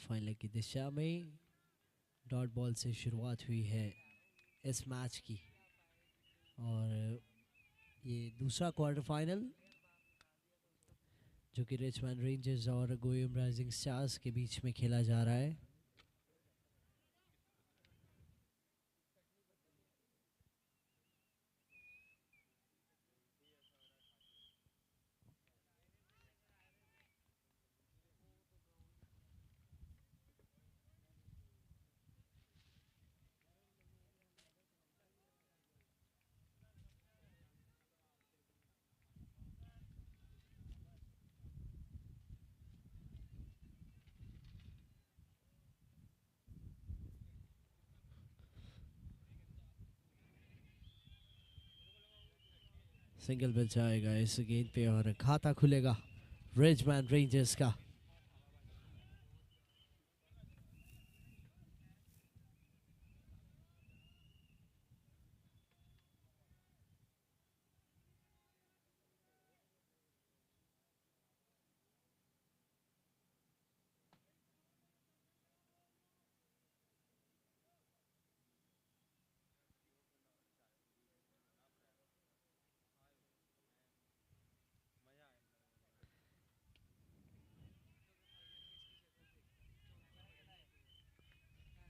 Final की दिशा में dot ball से शुरुआत हुई है इस मैच की और ये दूसरा क्वार्टर फाइनल जो कि रिचमंड रेंजर्स और गोयम राइजिंग स्टार्स के बीच में खेला जा रहा है। सिंगल पिच आएगा इस गेंद पे और खाता खुलेगा रिचमंड रेंजर्स का।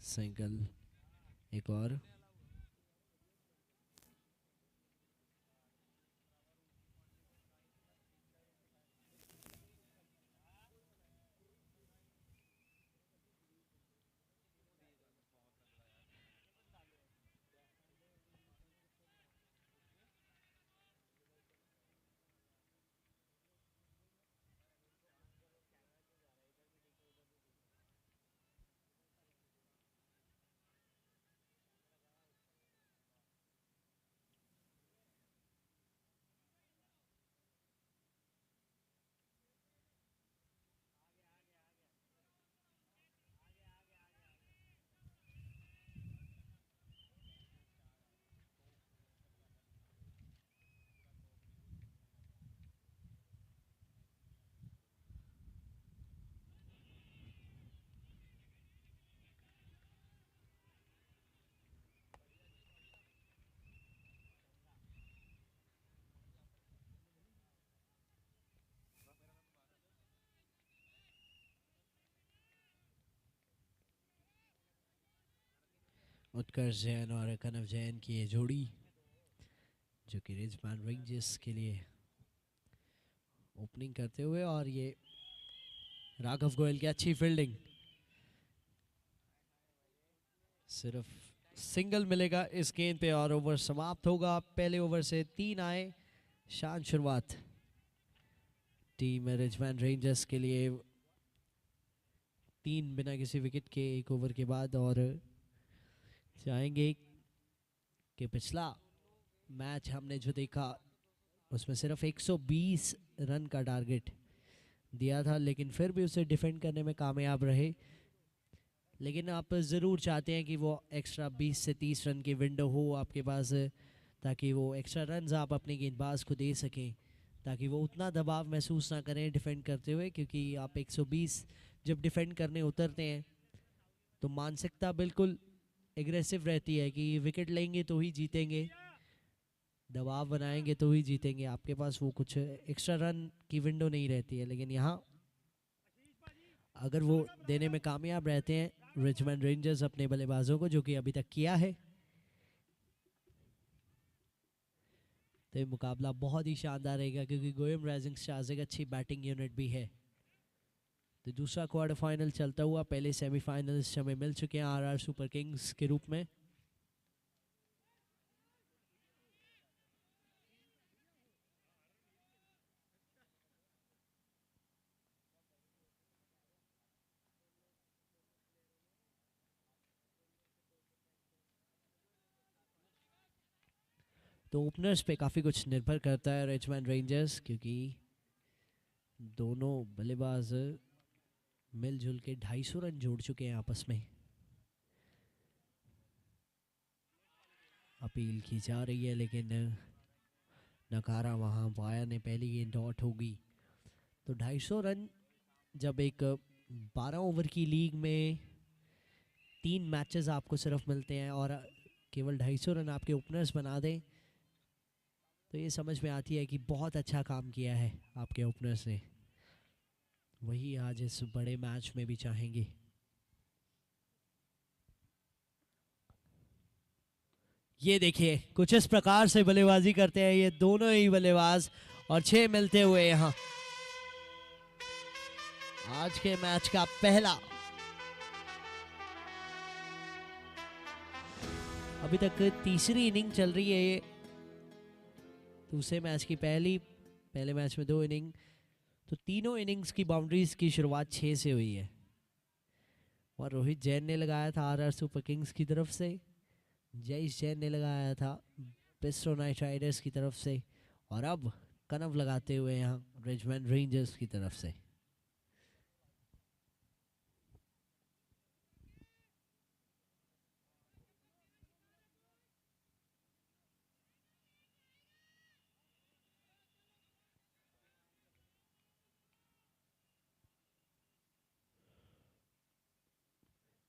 सिंगल एक और उत्कर्ष जैन और कनव जैन की ये जोड़ी जो कि रिचमंड रेंजर्स के लिए ओपनिंग करते हुए और ये राघव गोयल की अच्छी फील्डिंग। सिर्फ सिंगल मिलेगा इस गेंद पे और ओवर समाप्त होगा। पहले ओवर से 3 आए, शान शुरुआत टीम रिचमंड रेंजर्स के लिए। 3 बिना किसी विकेट के एक ओवर के बाद और चाहेंगे कि पिछला मैच हमने जो देखा उसमें सिर्फ 120 रन का टारगेट दिया था, लेकिन फिर भी उसे डिफेंड करने में कामयाब रहे। लेकिन आप ज़रूर चाहते हैं कि वो एक्स्ट्रा 20 से 30 रन की विंडो हो आपके पास, ताकि वो एक्स्ट्रा रन आप अपने गेंदबाज को दे सकें, ताकि वो उतना दबाव महसूस ना करें डिफेंड करते हुए। क्योंकि आप 120 जब डिफेंड करने उतरते हैं तो मानसिकता बिल्कुल एग्रेसिव रहती है कि विकेट लेंगे तो ही जीतेंगे, दबाव बनाएंगे तो ही जीतेंगे। आपके पास वो कुछ एक्स्ट्रा रन की विंडो नहीं रहती है। लेकिन यहाँ अगर वो देने में कामयाब रहते हैं रिचमंड रेंजर्स अपने बल्लेबाजों को, जो कि अभी तक किया है, तो ये मुकाबला बहुत ही शानदार रहेगा। क्योंकि गोयम राइजिंग स्टार्स एक अच्छी बैटिंग यूनिट भी है। तो दूसरा क्वार्टर फाइनल चलता हुआ, पहले सेमीफाइनल्स हमें मिल चुके हैं आरआर सुपर किंग्स के रूप में। तो ओपनर्स पे काफ़ी कुछ निर्भर करता है रिचमंड रेंजर्स, क्योंकि दोनों बल्लेबाज मिलजुल के 250 रन जोड़ चुके हैं आपस में। अपील की जा रही है लेकिन नकारा वहाँ। वाया ने पहली गेंद डॉट होगी। तो 250 रन जब एक 12 ओवर की लीग में 3 मैचेस आपको सिर्फ मिलते हैं और केवल 250 रन आपके ओपनर्स बना दें तो ये समझ में आती है कि बहुत अच्छा काम किया है आपके ओपनर्स ने। वही आज इस बड़े मैच में भी चाहेंगे। ये देखिए कुछ इस प्रकार से बल्लेबाजी करते हैं ये दोनों ही बल्लेबाज और 6 मिलते हुए यहाँ आज के मैच का पहला। अभी तक तीसरी इनिंग चल रही है ये दूसरे मैच की पहले मैच में 2 इनिंग तो तीनों इनिंग्स की बाउंड्रीज की शुरुआत 6 से हुई है और रोहित जैन ने लगाया था आरआर सुपर किंग्स की तरफ से, जयेश जैन ने लगाया था पिस्टो नाइट राइडर्स की तरफ से और अब कनव लगाते हुए यहाँ रिचमंड रेंजर्स की तरफ से।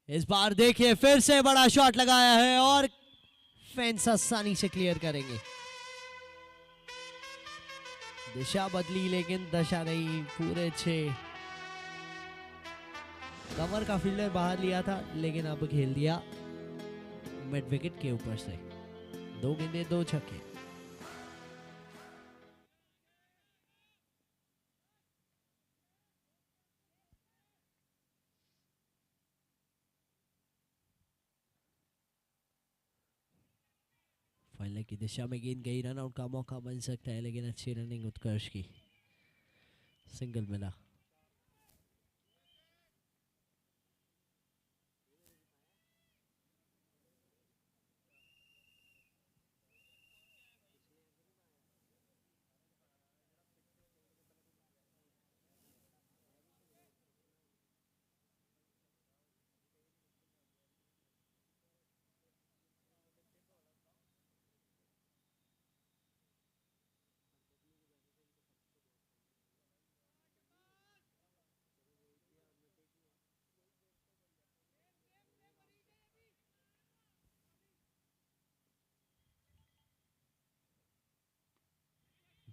इस बार देखिए फिर से बड़ा शॉट लगाया है और फेंस आसानी से क्लियर करेंगे। दिशा बदली लेकिन दशा नहीं, पूरे 6। कवर का फील्डर बाहर लिया था लेकिन अब खेल दिया मिड विकेट के ऊपर से। 2 गेंदें 2 छक्के। फाइनल की दिशा में गेंद गई, रन आउट का मौका बन सकता है लेकिन अच्छी रनिंग उत्कर्ष की, सिंगल मिला।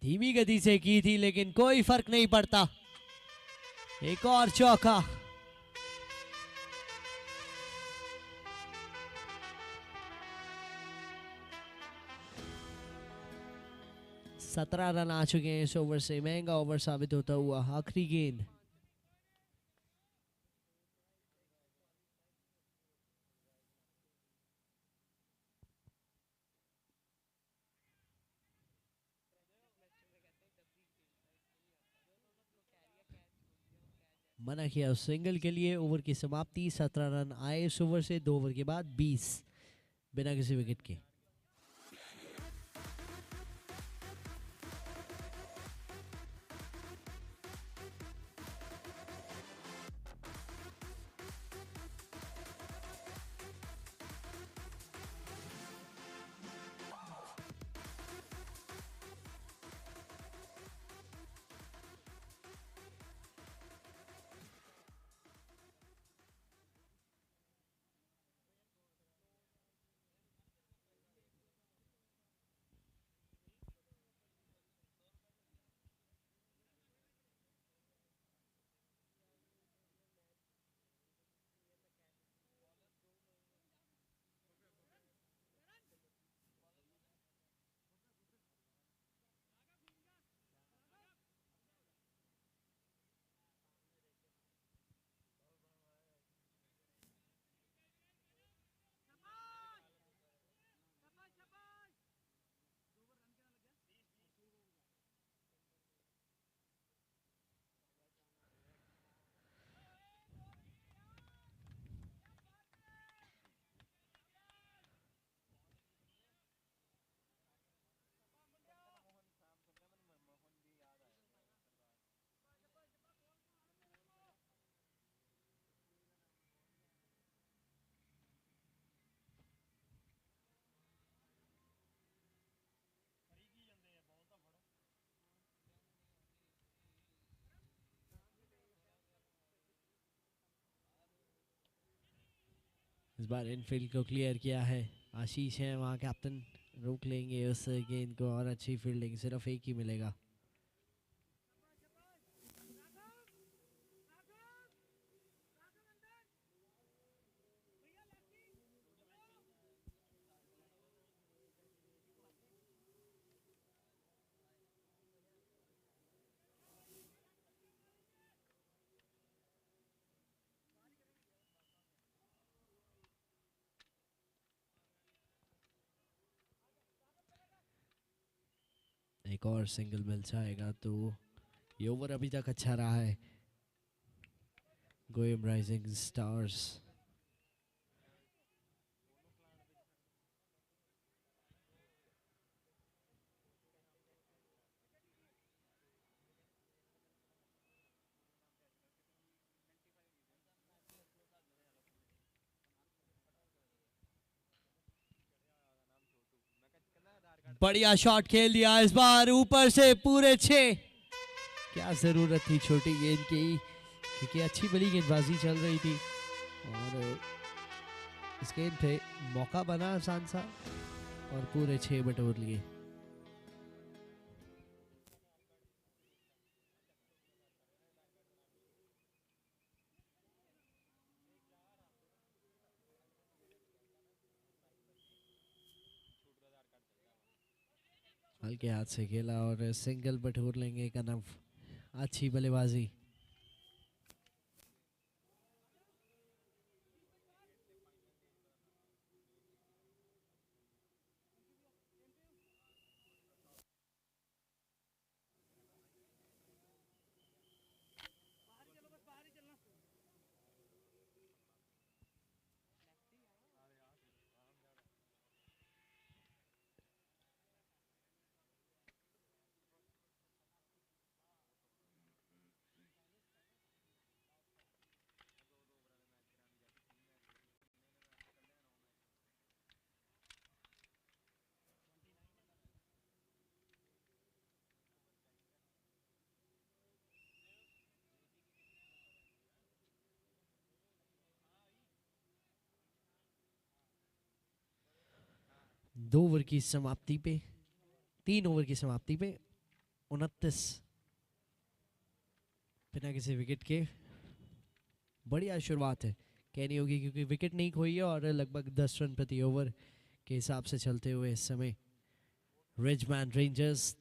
धीमी गति से की थी लेकिन कोई फर्क नहीं पड़ता। एक और चौका। 17 रन आ चुके हैं इस ओवर से, महंगा ओवर साबित होता हुआ। आखिरी गेंद। मना किया उस सिंगल के लिए। ओवर की समाप्ति। 17 रन आए इस ओवर से। 2 ओवर के बाद 20 बिना किसी विकेट के। इस बार इनफील्ड को क्लियर किया है, आशीष है वहाँ कैप्टन, रोक लेंगे उस गेंद को और अच्छी फील्डिंग, सिर्फ एक ही मिलेगा। एक और सिंगल मिल जाएगा तो ये ओवर अभी तक अच्छा रहा है गोयम राइजिंग स्टार्स। बढ़िया शॉट खेल दिया इस बार ऊपर से पूरे 6। क्या जरूरत थी छोटी गेंद की, क्योंकि अच्छी बड़ी गेंदबाजी चल रही थी और इस गेंद पे मौका बना आसान सा और पूरे 6 बटोर लिए। हल्के हाथ से खेला और सिंगल बटोर लेंगे कनव, अच्छी बल्लेबाजी। दो ओवर की समाप्ति पे 3 ओवर की समाप्ति पे 29 बिना किसी विकेट के बढ़िया शुरुआत है कहनी होगी, क्योंकि विकेट नहीं खोई है और लगभग 10 रन प्रति ओवर के हिसाब से चलते हुए इस समय रिजमैन रेंजर्स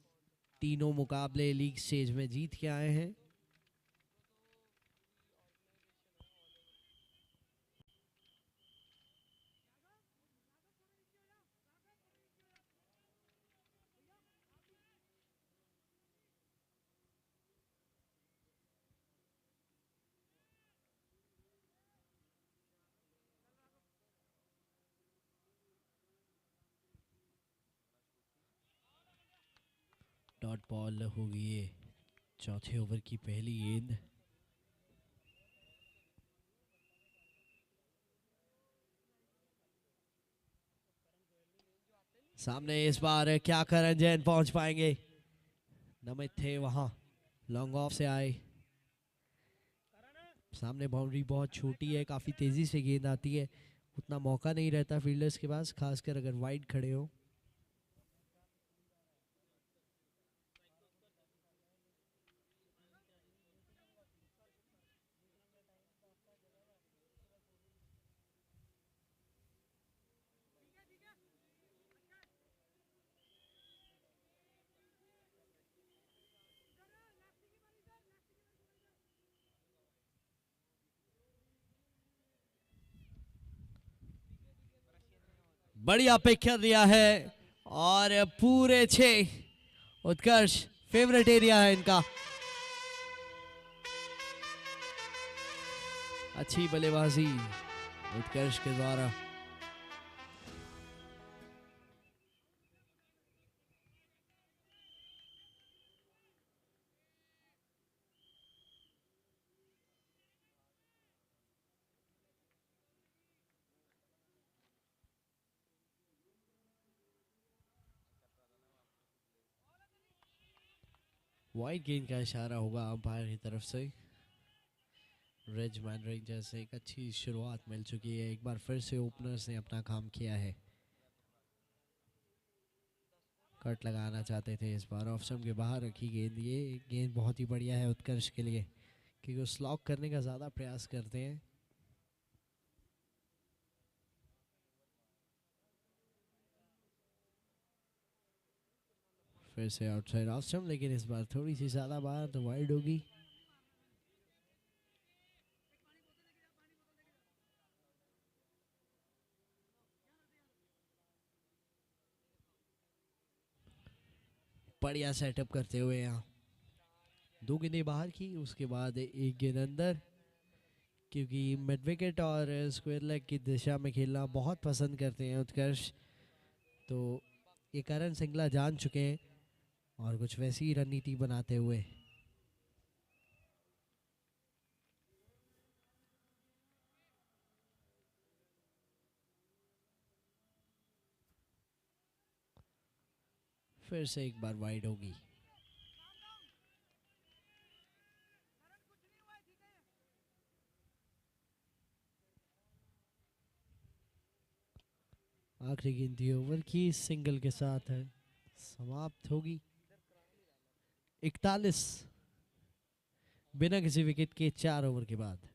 तीनों मुकाबले लीग स्टेज में जीत के आए हैं। डॉट बॉल होगी ये चौथे ओवर की पहली गेंद। सामने इस बार क्या करण जैन पहुंच पाएंगे, नमित थे वहां, लॉन्ग ऑफ से आए। सामने बाउंड्री बहुत छोटी है, काफी तेजी से गेंद आती है, उतना मौका नहीं रहता फील्डर्स के पास, खासकर अगर वाइड खड़े हो। बढ़िया पिक कर दिया है और पूरे 6। उत्कर्ष फेवरेट एरिया है इनका, अच्छी बल्लेबाजी उत्कर्ष के द्वारा। वाइड गेंद का इशारा होगा अंपायर की तरफ से, रिजमैन रेंजर्स से एक अच्छी शुरुआत मिल चुकी है। एक बार फिर से ओपनर्स ने अपना काम किया है। कट लगाना चाहते थे, इस बार ऑफ स्टंप के बाहर रखी गेंद। ये गेंद बहुत ही बढ़िया है उत्कर्ष के लिए, क्योंकि वो स्लॉक करने का ज़्यादा प्रयास करते हैं। फिर से आउटसाइड ऑफ स्टंप, लेकिन इस बार थोड़ी सी ज़्यादा बाहर, तो वाइड होगी। बढ़िया सेटअप करते हुए यहाँ 2 गेंदें बाहर की, उसके बाद एक गेंद अंदर, क्योंकि मिड विकेट और स्क्वायर लेग की दिशा में खेलना बहुत पसंद करते हैं उत्कर्ष। तो ये करण सिंगला जान चुके हैं और कुछ वैसी ही रणनीति बनाते हुए। फिर से एक बार वाइड होगी। आखिरी गिनती ओवर की सिंगल के साथ है समाप्त होगी। 41 बिना किसी विकेट के 4 ओवर के बाद।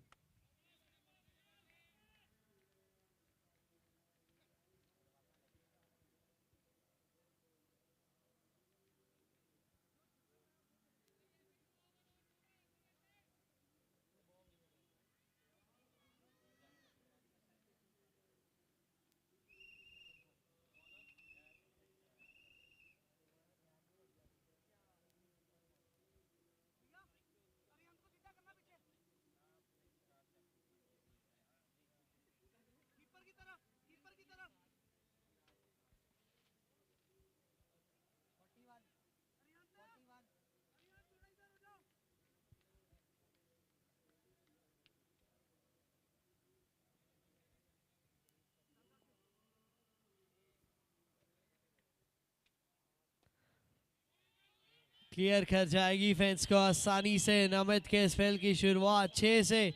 क्लियर कर जाएगी फेंस को आसानी से। नमित के स्पेल की शुरुआत 6 से।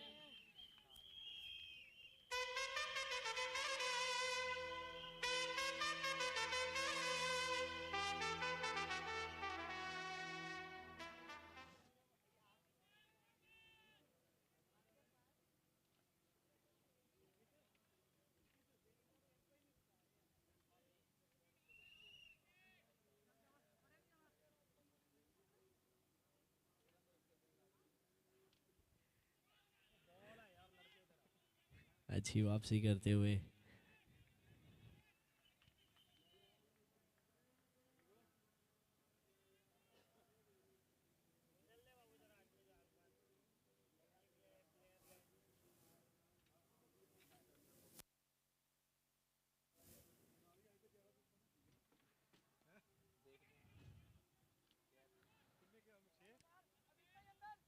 अच्छी वापसी करते हुए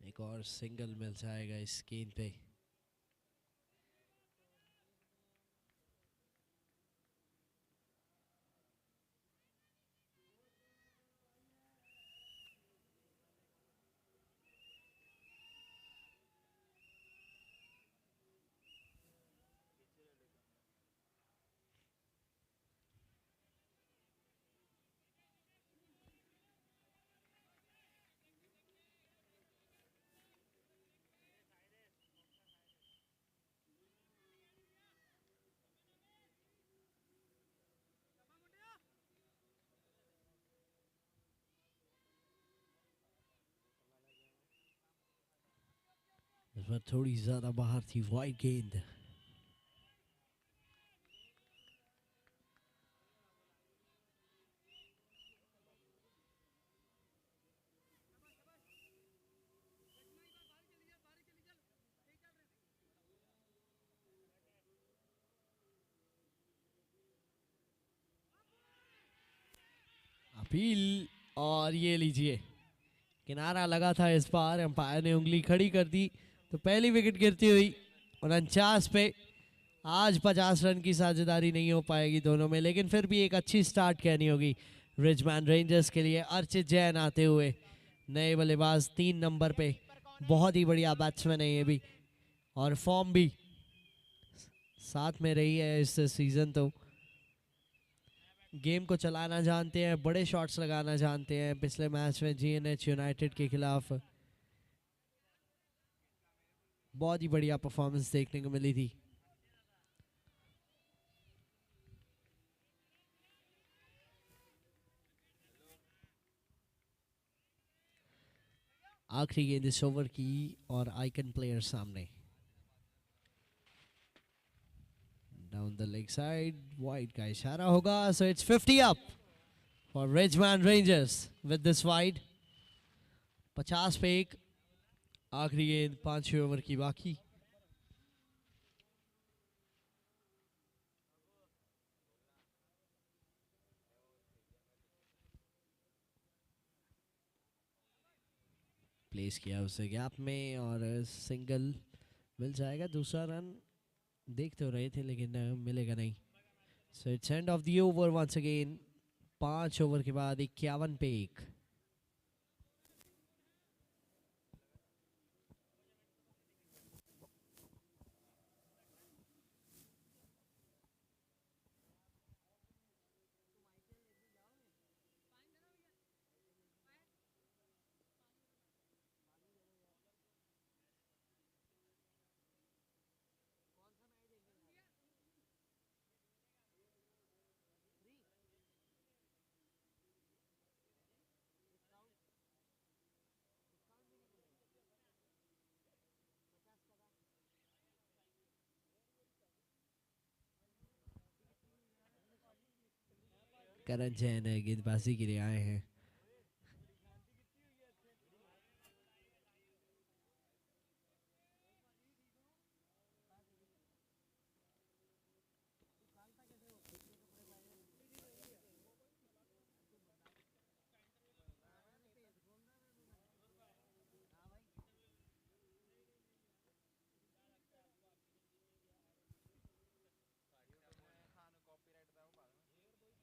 एक और सिंगल मिल जाएगा इस गेंद पे। इस बार थोड़ी ज्यादा बाहर थी वाइड गेंद। अपील, और ये लीजिए किनारा लगा था इस बार, अंपायर ने उंगली खड़ी कर दी, तो पहली विकेट गिरती हुई 49 पे। आज 50 रन की साझेदारी नहीं हो पाएगी दोनों में, लेकिन फिर भी एक अच्छी स्टार्ट कहनी होगी रिजमैन रेंजर्स के लिए। अर्चित जैन आते हुए नए बल्लेबाज 3 नंबर पे, बहुत ही बढ़िया बैट्समैन है ये भी। और फॉर्म भी साथ में रही है इस सीजन। तो गेम को चलाना जानते हैं, बड़े शॉट्स लगाना जानते हैं। पिछले मैच में जीएनएच यूनाइटेड के खिलाफ बहुत ही बढ़िया परफॉर्मेंस देखने को मिली थी। आखिरी गेंद इस ओवर की और आइकन प्लेयर सामने। Down the leg side wide का इशारा होगा, so it's 50 up for Ridgeman Rangers with this wide. 50 पे 1। आखिरी गेंद 5 ओवर की बाकी। प्लेस किया उसे गैप में और सिंगल मिल जाएगा। दूसरा रन देख तो रहे थे लेकिन मिलेगा नहीं। So it's end of the over once again. 5 over के बाद 51 पे 1। करण जैन गेंदबाजी के लिए आए हैं।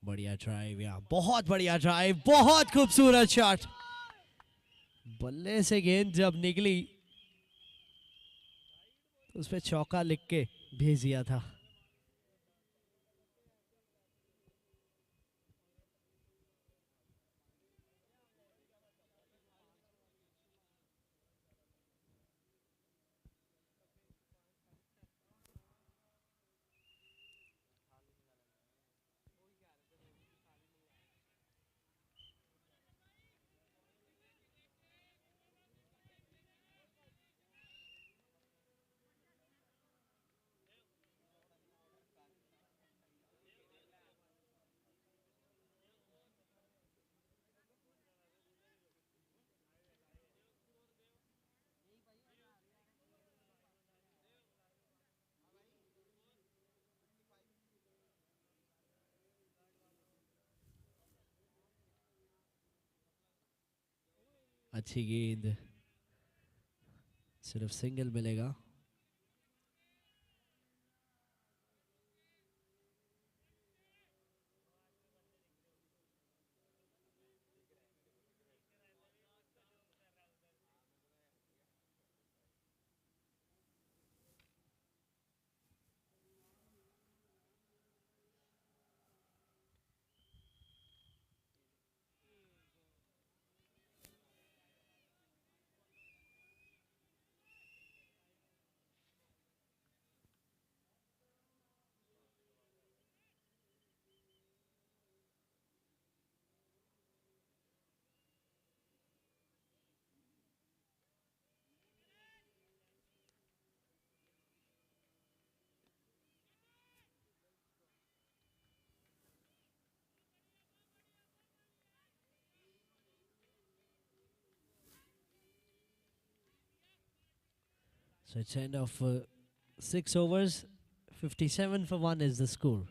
बढ़िया ड्राइव, यहाँ बहुत बढ़िया ड्राइव, बहुत खूबसूरत शॉट। बल्ले से गेंद जब निकली तो उस पर चौका लिख के भेज दिया था। अच्छी गेंद, सिर्फ सिंगल मिलेगा। So it's end of 6 overs. 57 for 1 is the score.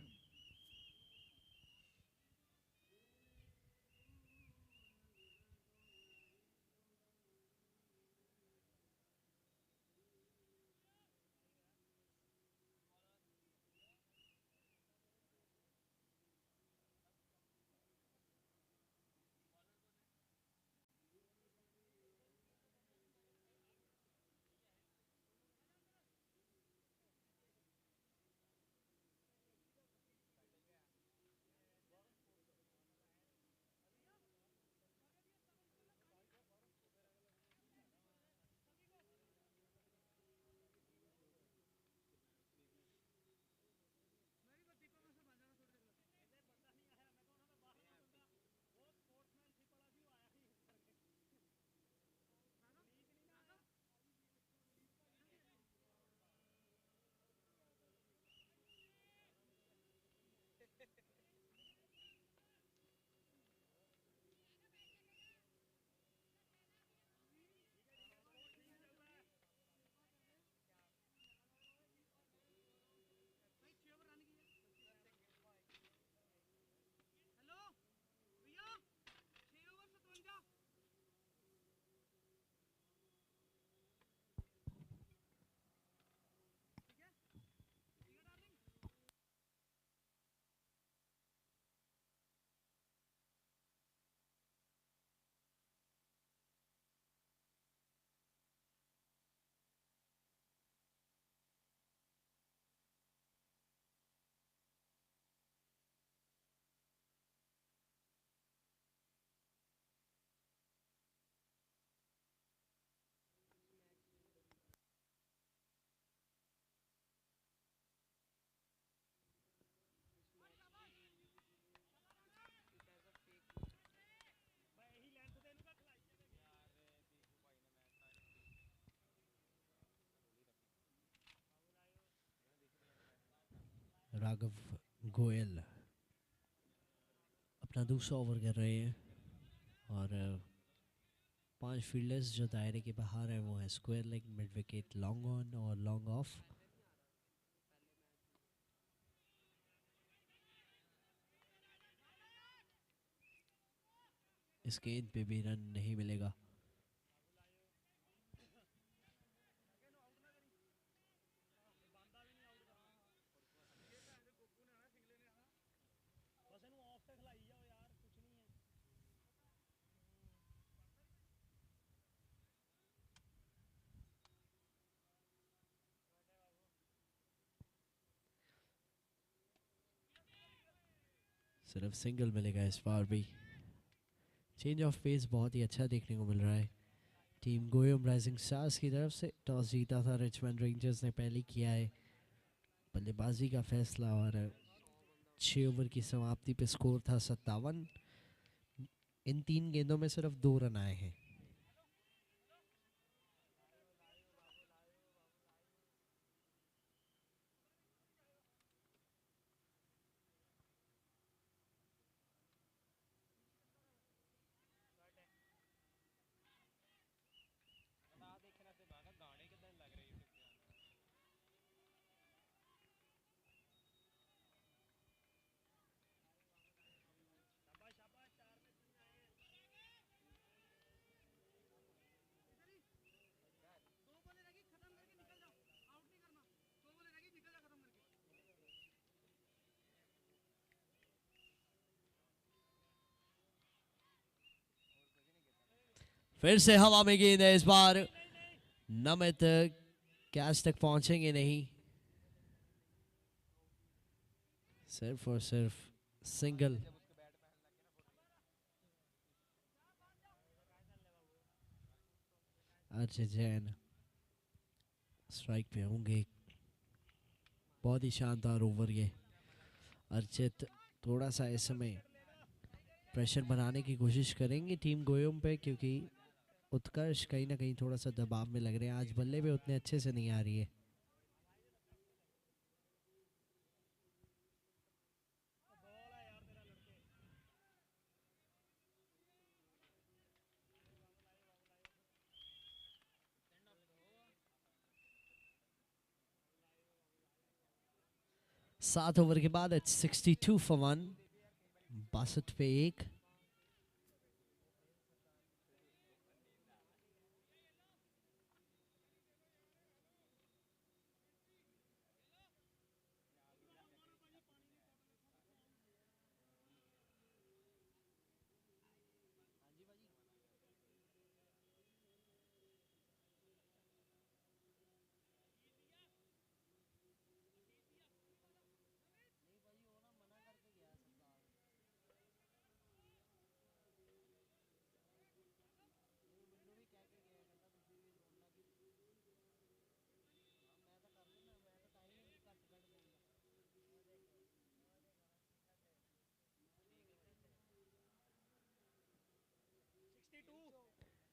Raghav Goyal अपना दूसरा ओवर कर रहे हैं और 5 फील्डर्स जो दायरे के बाहर हैं वो है square leg, mid wicket, long on और लॉन्ग ऑफ। इस गेंद पे भी रन नहीं मिलेगा। सिर्फ सिंगल मिलेगा इस बार भी। चेंज ऑफ पेस बहुत ही अच्छा देखने को मिल रहा है। टीम गोयम राइजिंग स्टार्स की तरफ से टॉस जीता था रिचमंड रेंजर्स ने पहले किया है बल्लेबाजी का फैसला और 6 ओवर की समाप्ति पे स्कोर था 57। इन 3 गेंदों में सिर्फ 2 रन आए हैं। फिर से हवा में गेंद है इस बार। नमित कैच तक पहुंचेंगे नहीं, सिर्फ और सिर्फ सिंगल। अर्चित जैन स्ट्राइक पे होंगे। बहुत ही शानदार ओवर ये। अर्चित थोड़ा सा इस समय प्रेशर बनाने की कोशिश करेंगे टीम गोयम पे, क्योंकि उत्कर्ष कहीं ना कहीं थोड़ा सा दबाव में लग रहे हैं। आज बल्ले भी उतने अच्छे से नहीं आ रही है। सात ओवर के बाद 62 फॉर 1, 62 पे 1।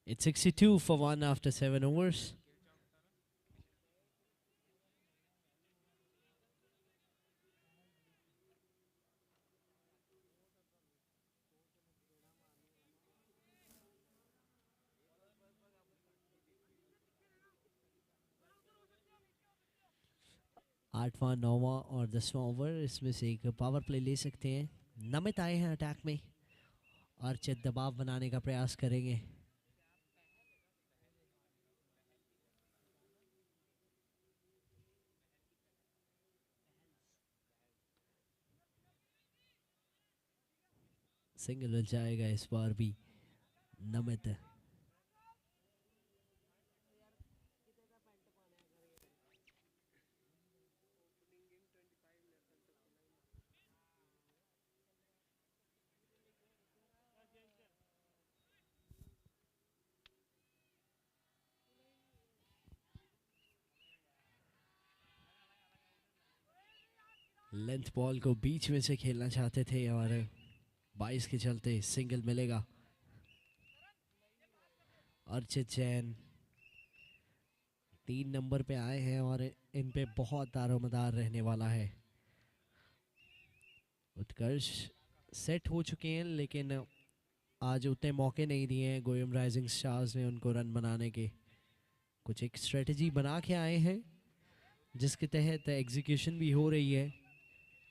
It's 62 for 1 after 7 overs. आठवां, नौवां और 10वां ओवर, इसमें से एक पावर प्ले ले सकते हैं। नमित आए हैं अटैक में। अर्चित दबाव बनाने का प्रयास करेंगे। सिंगल जाएगा इस बार भी। नमित लेंथ बॉल को बीच में से खेलना चाहते थे और 22 के चलते सिंगल मिलेगा। अर्चित जैन 3 नंबर पे आए हैं और इन पे बहुत दारोमदार रहने वाला है। उत्कर्ष सेट हो चुके हैं, लेकिन आज उतने मौके नहीं दिए हैं गोयम राइजिंग स्टार्स ने उनको रन बनाने के। कुछ एक स्ट्रेटजी बना के आए हैं जिसके तहत एग्जीक्यूशन भी हो रही है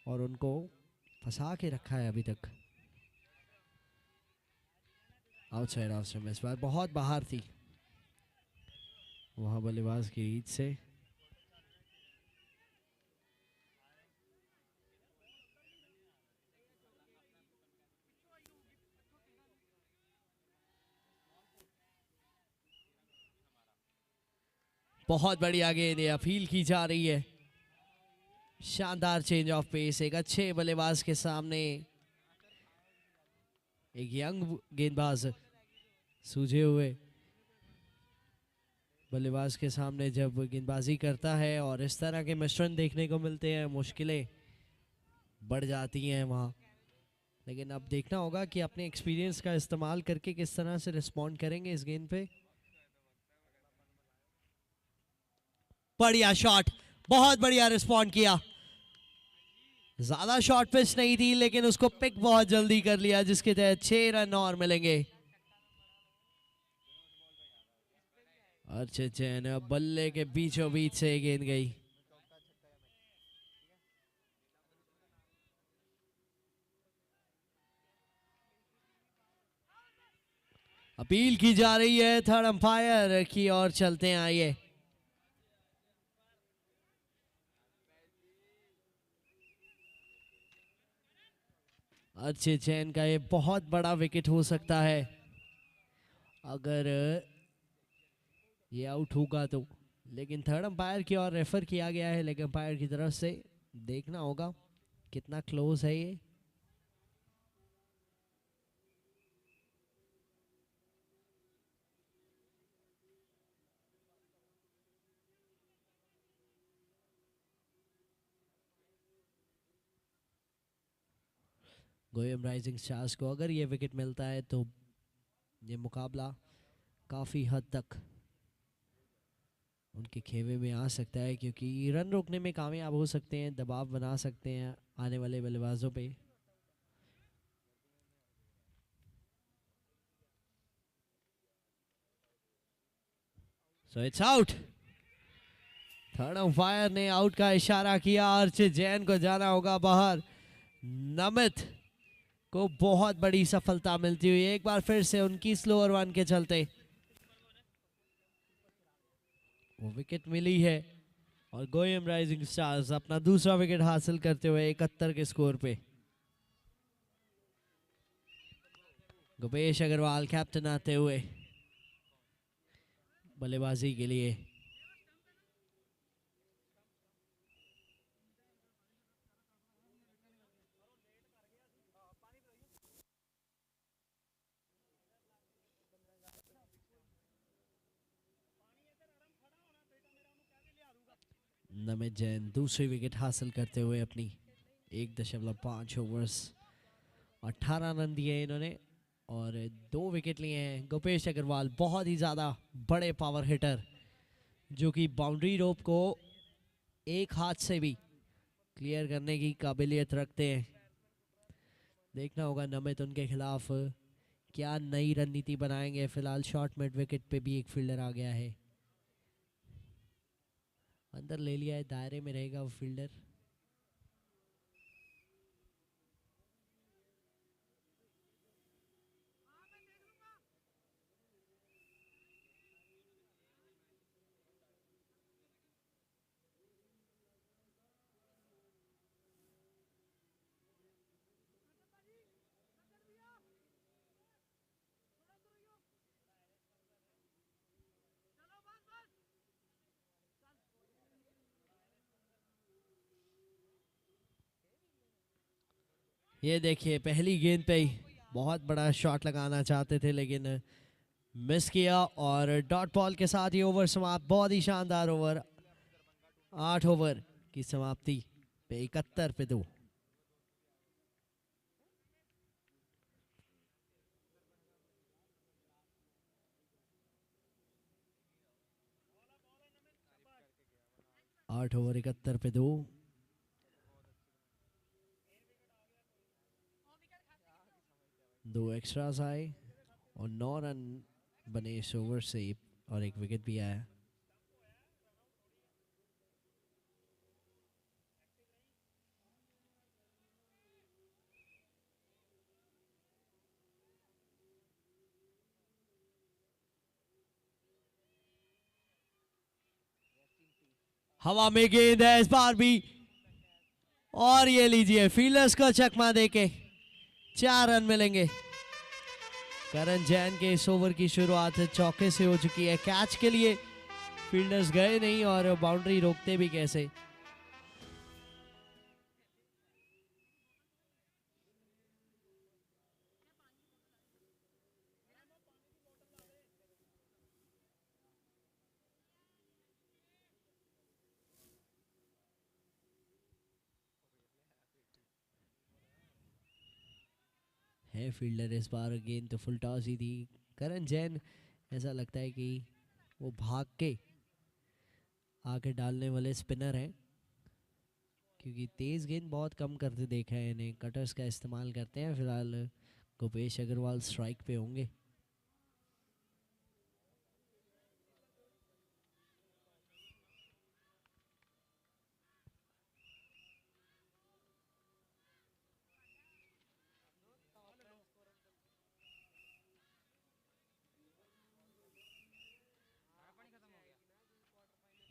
और उनको फंसा के रखा है अभी तक। आउटसाइड ऑफ स्टंप, इस बार बहुत बाहर थी वहाँ बल्लेबाज की रीच से। बहुत बढ़िया गेंद है, अपील की जा रही है। शानदार चेंज ऑफ पेस, एक अच्छे बल्लेबाज के सामने एक यंग गेंदबाज सूझे हुए बल्लेबाज के सामने जब गेंदबाजी करता है और इस तरह के मिश्रण देखने को मिलते हैं, मुश्किलें बढ़ जाती हैं वहाँ। लेकिन अब देखना होगा कि अपने एक्सपीरियंस का इस्तेमाल करके किस तरह से रिस्पॉन्ड करेंगे इस गेंद पे। बढ़िया शॉट, बहुत बढ़िया रिस्पॉन्ड किया। ज्यादा शॉर्ट पिच नहीं थी लेकिन उसको पिक बहुत जल्दी कर लिया, जिसके तहत 6 रन और मिलेंगे। अर्चित जैन बल्ले के बीचों बीच से गेंद गई। अपील की जा रही है थर्ड अंपायर की ओर, चलते हैं आइए। अर्चित जैन का ये बहुत बड़ा विकेट हो सकता है अगर ये आउट होगा तो, लेकिन थर्ड अंपायर की ओर रेफर किया गया है लेग अंपायर की तरफ से। देखना होगा कितना क्लोज है ये। गोयम राइजिंग स्टार्स को अगर ये विकेट मिलता है तो ये मुकाबला काफ़ी हद तक उनके खेमे में आ सकता है, क्योंकि रन रोकने में कामयाब हो सकते हैं, दबाव बना सकते हैं आने वाले बल्लेबाजों पे। So it's out. Third umpire ने आउट का इशारा किया, अर्चित जैन को जाना होगा बाहर। नमित को बहुत बड़ी सफलता मिलती हुई एक बार फिर से उनकी स्लोअर वन के चलते वो विकेट मिली है और गोयम राइजिंग स्टार्स अपना दूसरा विकेट हासिल करते हुए 71 के स्कोर पे। गुपेश अग्रवाल कैप्टन आते हुए बल्लेबाजी के लिए। नमित जैन दूसरी विकेट हासिल करते हुए अपनी 1.5 ओवर्स 18 रन दिए इन्होंने और 2 विकेट लिए हैं। गुपेश अग्रवाल बहुत ही ज़्यादा बड़े पावर हिटर जो कि बाउंड्री रोप को एक हाथ से भी क्लियर करने की काबिलियत रखते हैं। देखना होगा नमित उनके खिलाफ क्या नई रणनीति बनाएंगे। फिलहाल शॉर्ट मिड विकेट पे भी एक फील्डर आ गया है, अंदर ले लिया है, दायरे में रहेगा वो फील्डर। ये देखिए पहली गेंद पे ही बहुत बड़ा शॉट लगाना चाहते थे लेकिन मिस किया और डॉट बॉल के साथ ही ओवर समाप्त। बहुत ही शानदार ओवर, 8 ओवर की समाप्ति पे 71 पे 2। आठ ओवर 71 पे 2। दो एक्स्ट्रास आए और 9 रन बने इस ओवर से और एक विकेट भी आया। हवा में गेंद है इस बार भी और ये लीजिए फील्डर्स को चकमा देके 4 रन मिलेंगे। करण जैन के इस ओवर की शुरुआत चौके से हो चुकी है। कैच के लिए फील्डर्स गए नहीं और बाउंड्री रोकते भी कैसे। है फील्डर इस बार गेंद तो फुल टॉस ही थी। करण जैन ऐसा लगता है कि वो भाग के आके डालने वाले स्पिनर हैं, क्योंकि तेज गेंद बहुत कम करते देखा है इन्हें। कटर्स का इस्तेमाल करते हैं। फिलहाल गुपेश अग्रवाल स्ट्राइक पे होंगे।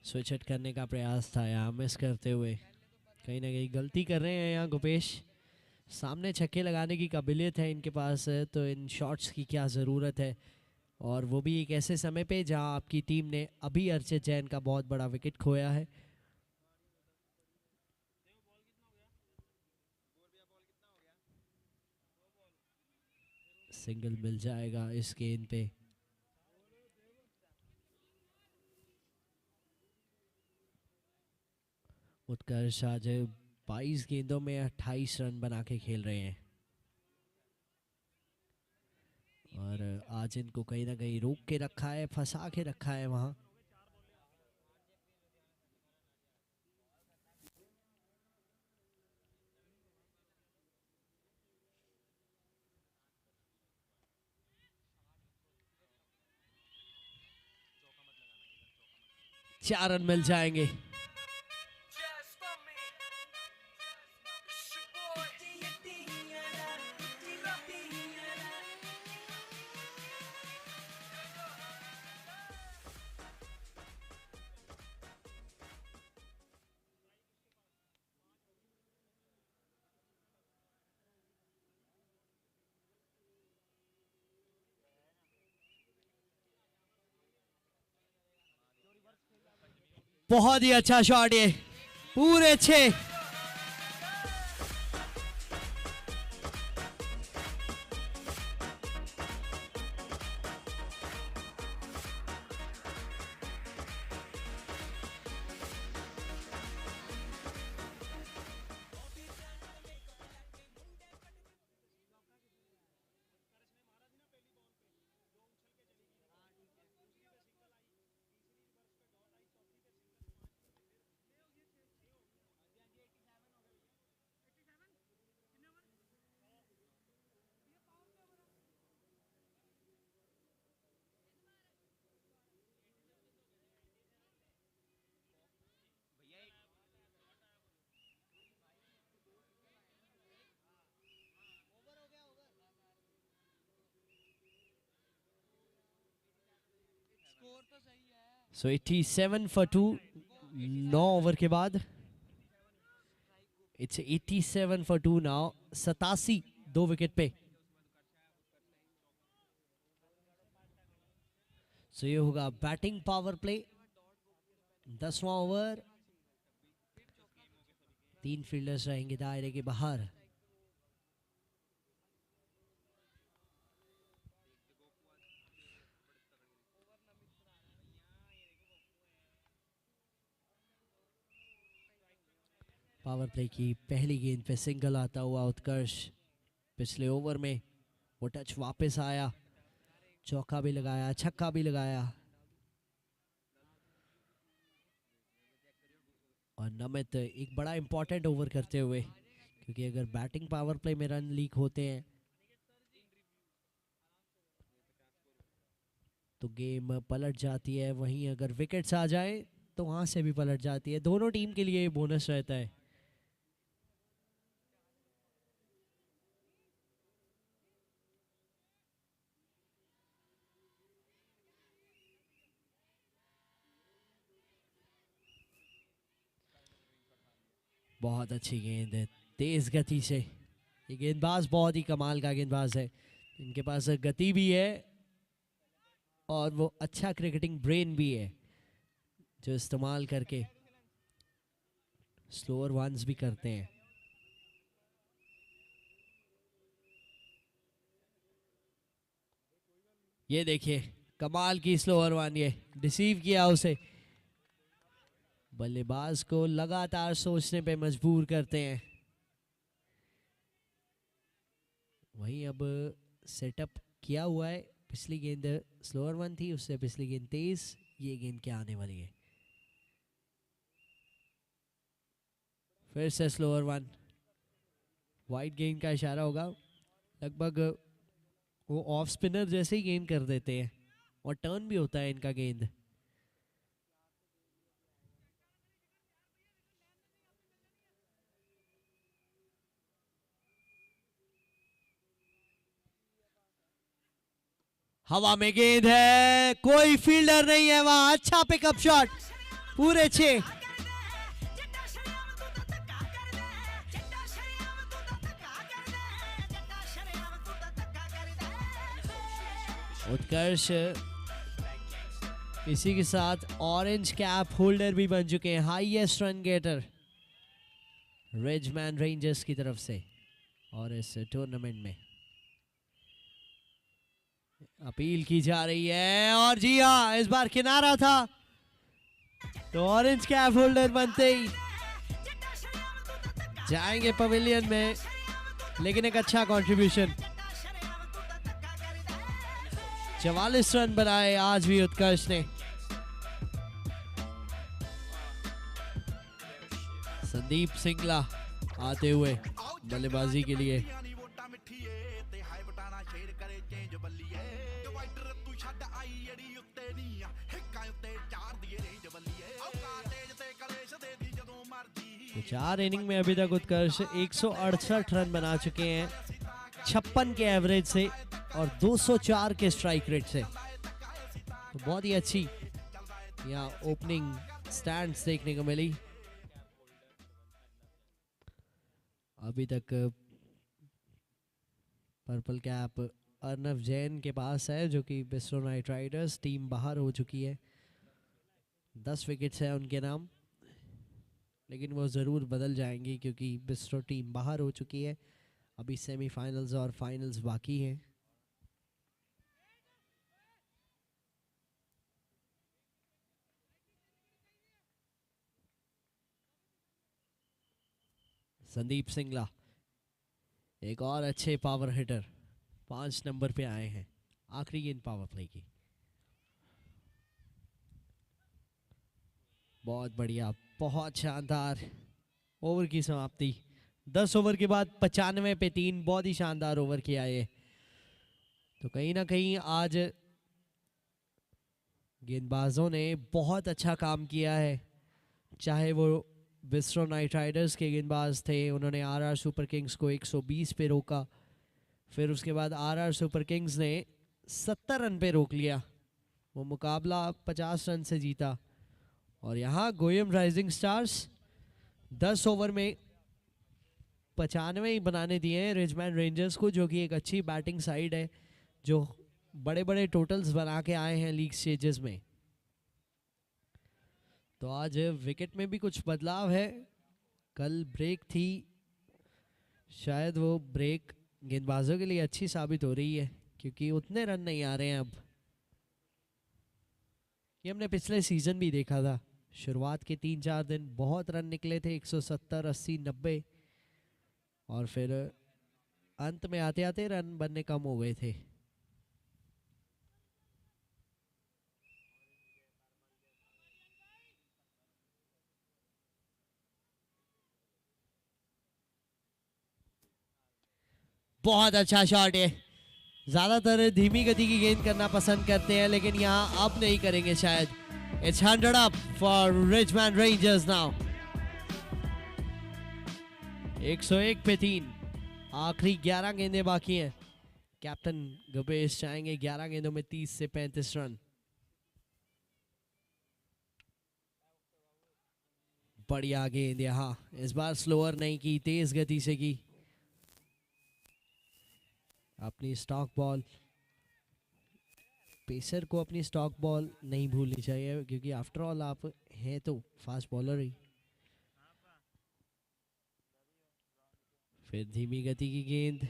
स्विच हिट करने का प्रयास था यहाँ मिस करते हुए। कहीं ना कहीं गलती कर रहे हैं यहाँ गुपेश। सामने छक्के लगाने की काबिलियत है इनके पास, तो इन शॉट्स की क्या ज़रूरत है, और वो भी एक ऐसे समय पे जहां आपकी टीम ने अभी अर्चित जैन का बहुत बड़ा विकेट खोया है। सिंगल मिल जाएगा इस गेंद पे। उत्कर्ष आज 22 गेंदों में 28 रन बना के खेल रहे हैं और आज इनको कहीं ना कहीं रोक के रखा है, फंसा के रखा है वहां। चार रन मिल जाएंगे। बहुत ही अच्छा शॉट ये, पूरे 6। सो 87 फॉर 2, 9 ओवर के बाद इट्स 87 फॉर 2 नाउ। 87 2 विकेट पे। सो ये होगा बैटिंग पावर प्ले। 10वां ओवर। 3 फील्डर्स रहेंगे दायरे के बाहर। पावर प्ले की पहली गेंद पे सिंगल आता हुआ उत्कर्ष। पिछले ओवर में वो टच वापस आया, चौका भी लगाया, छक्का भी लगाया। और नमित एक बड़ा इंपॉर्टेंट ओवर करते हुए, क्योंकि अगर बैटिंग पावर प्ले में रन लीक होते हैं तो गेम पलट जाती है। वहीं अगर विकेट्स आ जाए तो वहाँ से भी पलट जाती है। दोनों टीम के लिए बोनस रहता है। बहुत अच्छी गेंद है, तेज गति से। ये गेंदबाज बहुत ही कमाल का गेंदबाज है। इनके पास गति भी है और वो अच्छा क्रिकेटिंग ब्रेन भी है, जो इस्तेमाल करके स्लोअर वंस भी करते हैं। ये देखिए, कमाल की स्लोअर वन, ये डिसीव किया उसे। बल्लेबाज को लगातार सोचने पे मजबूर करते हैं। वहीं अब सेटअप किया हुआ है। पिछली गेंद स्लोअर वन थी, उससे पिछली गेंद तेज। ये गेंद क्या आने वाली है? फिर से स्लोअर वन। वाइड गेंद का इशारा होगा। लगभग वो ऑफ स्पिनर जैसे ही गेंद कर देते हैं और टर्न भी होता है इनका गेंद। हवा में गेंद है, कोई फील्डर नहीं है वहां। अच्छा पिकअप शॉट, पूरे 6। उत्कर्ष इसी के साथ ऑरेंज कैप होल्डर भी बन चुके हैं, हाईएस्ट रन गेटर रिजमैन रेंजर्स की तरफ से। और इस टूर्नामेंट में अपील की जा रही है, और जी हाँ, इस बार किनारा था तो ऑरेंज कैप होल्डर बनते ही जाएंगे पवेलियन में। लेकिन एक अच्छा कंट्रीब्यूशन, 44 रन बनाए आज भी उत्कर्ष ने। संदीप सिंगला आते हुए बल्लेबाजी के लिए। तो 4 इनिंग में अभी तक उत्कर्ष 168 रन बना चुके हैं, 56 के एवरेज से और 204 के स्ट्राइक रेट से। तो बहुत ही अच्छी यहाँ ओपनिंग स्टैंड्स देखने को मिली। अभी तक पर्पल कैप अर्नव जैन के पास है, जो कि बिस्ट्रो नाइट राइडर्स टीम बाहर हो चुकी है। 10 विकेट्स है उनके नाम, लेकिन वो ज़रूर बदल जाएंगी क्योंकि बिस्ट्रो टीम बाहर हो चुकी है। अभी सेमीफाइनल्स और फाइनल्स बाकी हैं। संदीप सिंगला एक और अच्छे पावर हिटर, 5 नंबर पे आए हैं। आखिरी गेंद पावर प्ले की, बहुत बढ़िया, बहुत शानदार ओवर की समाप्ति। 10 ओवर के बाद 95 पे 3, बहुत ही शानदार ओवर किया ये। तो कहीं ना कहीं आज गेंदबाजों ने बहुत अच्छा काम किया है। चाहे वो बिस्ट्रो नाइट राइडर्स के गेंदबाज थे, उन्होंने आरआर सुपर किंग्स को 120 पे रोका। फिर उसके बाद आरआर सुपर किंग्स ने 70 रन पे रोक लिया, वो मुकाबला 50 रन से जीता। और यहाँ गोयम राइजिंग स्टार्स 10 ओवर में 95 ही बनाने दिए हैं रिजमैन रेंजर्स को, जो कि एक अच्छी बैटिंग साइड है, जो बड़े बड़े टोटल्स बना के आए हैं लीग स्टेजेस में। तो आज विकेट में भी कुछ बदलाव है। कल ब्रेक थी, शायद वो ब्रेक गेंदबाजों के लिए अच्छी साबित हो रही है क्योंकि उतने रन नहीं आ रहे हैं अब। ये हमने पिछले सीजन भी देखा था, शुरुआत के 3-4 दिन बहुत रन निकले थे, 170, 80, 90, और फिर अंत में आते आते रन बनने कम हो गए थे। बहुत अच्छा शॉट है, ज्यादातर धीमी गति की गेंद करना पसंद करते हैं, लेकिन यहाँ अब नहीं करेंगे शायद। It's 100 up for Richman rangers now. 101 पे 3। आखिरी 11 गेंदें बाकी हैं। कैप्टन गुपेश चाहेंगे 11 गेंदों में 30 से 35 रन। बढ़िया गेंद यहाँ, इस बार स्लोअर नहीं की, तेज गति से की। अपनी स्टॉक बॉल, पेसर को अपनी स्टॉक बॉल नहीं भूलनी चाहिए, क्योंकि आफ्टर ऑल आप हैं तो फास्ट बॉलर ही। फिर धीमी गति की गेंद,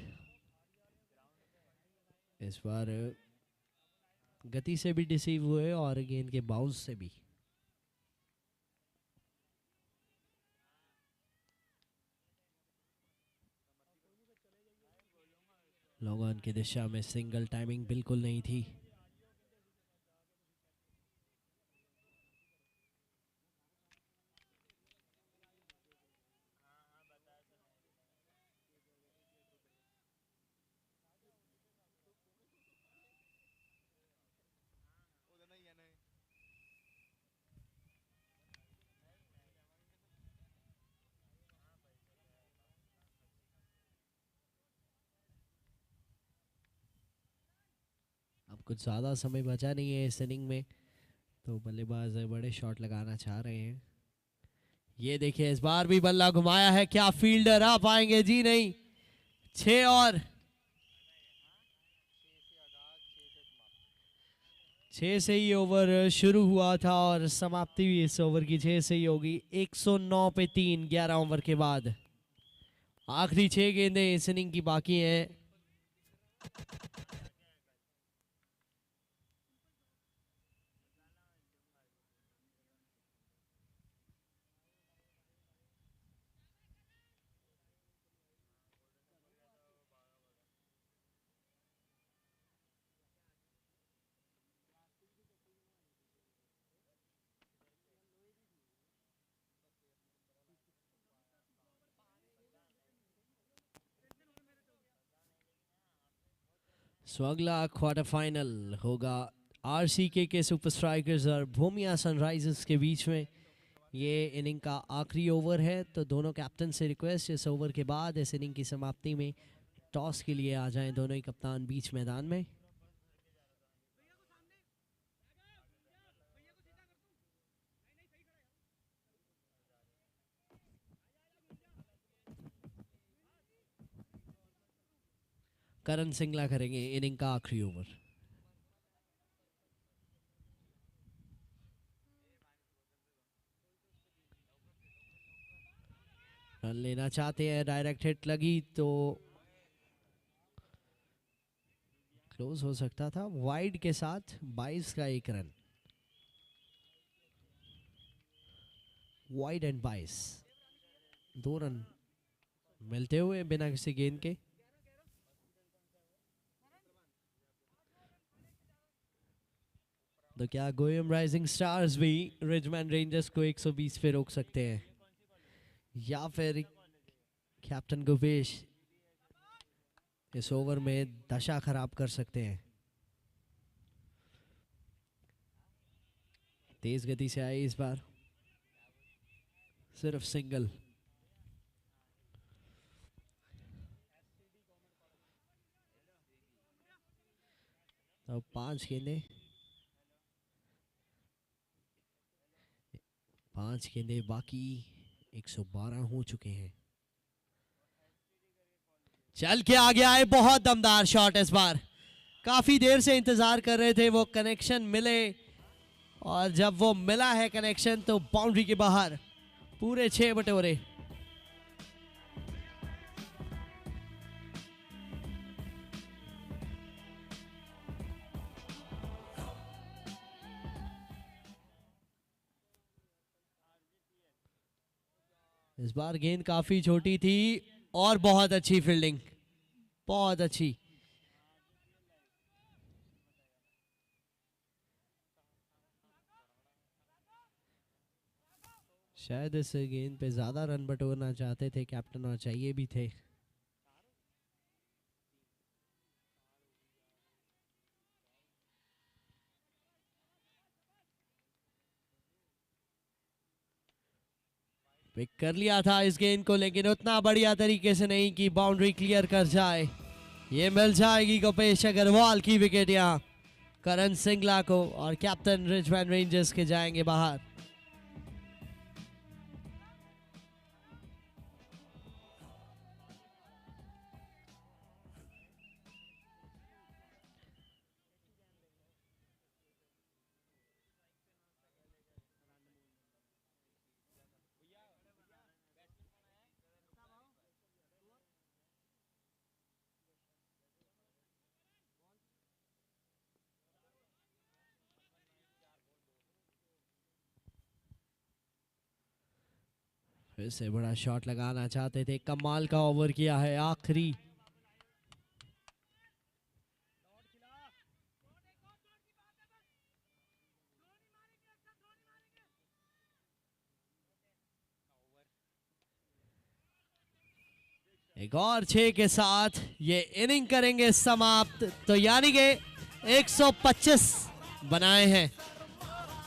इस बार गति से भी डिसीव हुए और गेंद के बाउंस से भी। लॉन्ग ऑन की दिशा में सिंगल, टाइमिंग बिल्कुल नहीं थी। अब कुछ ज़्यादा समय बचा नहीं है इस इनिंग में, तो बल्लेबाज बड़े शॉट लगाना चाह रहे हैं। ये देखिए, इस बार भी बल्ला घुमाया है, क्या फील्डर आ पाएंगे? जी नहीं। 6 और 6 से ही ओवर शुरू हुआ था और समाप्ति भी इस ओवर की 6 से ही होगी। 109 पे 3 11 ओवर के बाद। आखिरी 6 गेंदें इस इनिंग की बाकी हैं। सो अगला क्वार्टर फाइनल होगा आरसीके के सुपर स्ट्राइकर्स और भूमिया सनराइजर्स के बीच में। ये इनिंग का आखिरी ओवर है, तो दोनों कैप्टन से रिक्वेस्ट इस ओवर के बाद इस इनिंग की समाप्ति में टॉस के लिए आ जाएं दोनों ही कप्तान बीच मैदान में। करण सिंगला करेंगे इनिंग का आखिरी ओवर। रन लेना चाहते हैं, डायरेक्ट हिट लगी तो क्लोज हो सकता था। वाइड के साथ 22 का 1 रन। वाइड एंड 22, 2 रन मिलते हुए बिना किसी गेंद के। तो क्या गोयम राइजिंग स्टार्स भी रिचमैन रेंजर्स को 120 पे रोक सकते हैं, या फिर कैप्टन गुपेश इस ओवर में दशा खराब कर सकते हैं? तेज गति से आई इस बार, सिर्फ सिंगल। तो 5 गेंदें, 5 गेंदें बाकी, 112 हो चुके हैं। चल के आगे आए, बहुत दमदार शॉट इस बार। काफी देर से इंतजार कर रहे थे वो कनेक्शन मिले, और जब वो मिला है कनेक्शन तो बाउंड्री के बाहर पूरे 6 बटोरे। इस बार गेंद काफी छोटी थी और बहुत अच्छी फील्डिंग, बहुत अच्छी। शायद इस गेंद पे ज्यादा रन बटोरना चाहते थे कैप्टन, और चाहिए भी थे। पिक कर लिया था इस गेंद को, लेकिन उतना बढ़िया तरीके से नहीं कि बाउंड्री क्लियर कर जाए। ये मिल जाएगी गोपेश अग्रवाल की विकेट यहाँ करण सिंगला को, और कैप्टन रिचमैन रेंजर्स के जाएंगे बाहर। फिर से बड़ा शॉट लगाना चाहते थे, कमाल का ओवर किया है आखिरी। एक और 6 के साथ ये इनिंग करेंगे समाप्त। तो यानी कि 125 बनाए हैं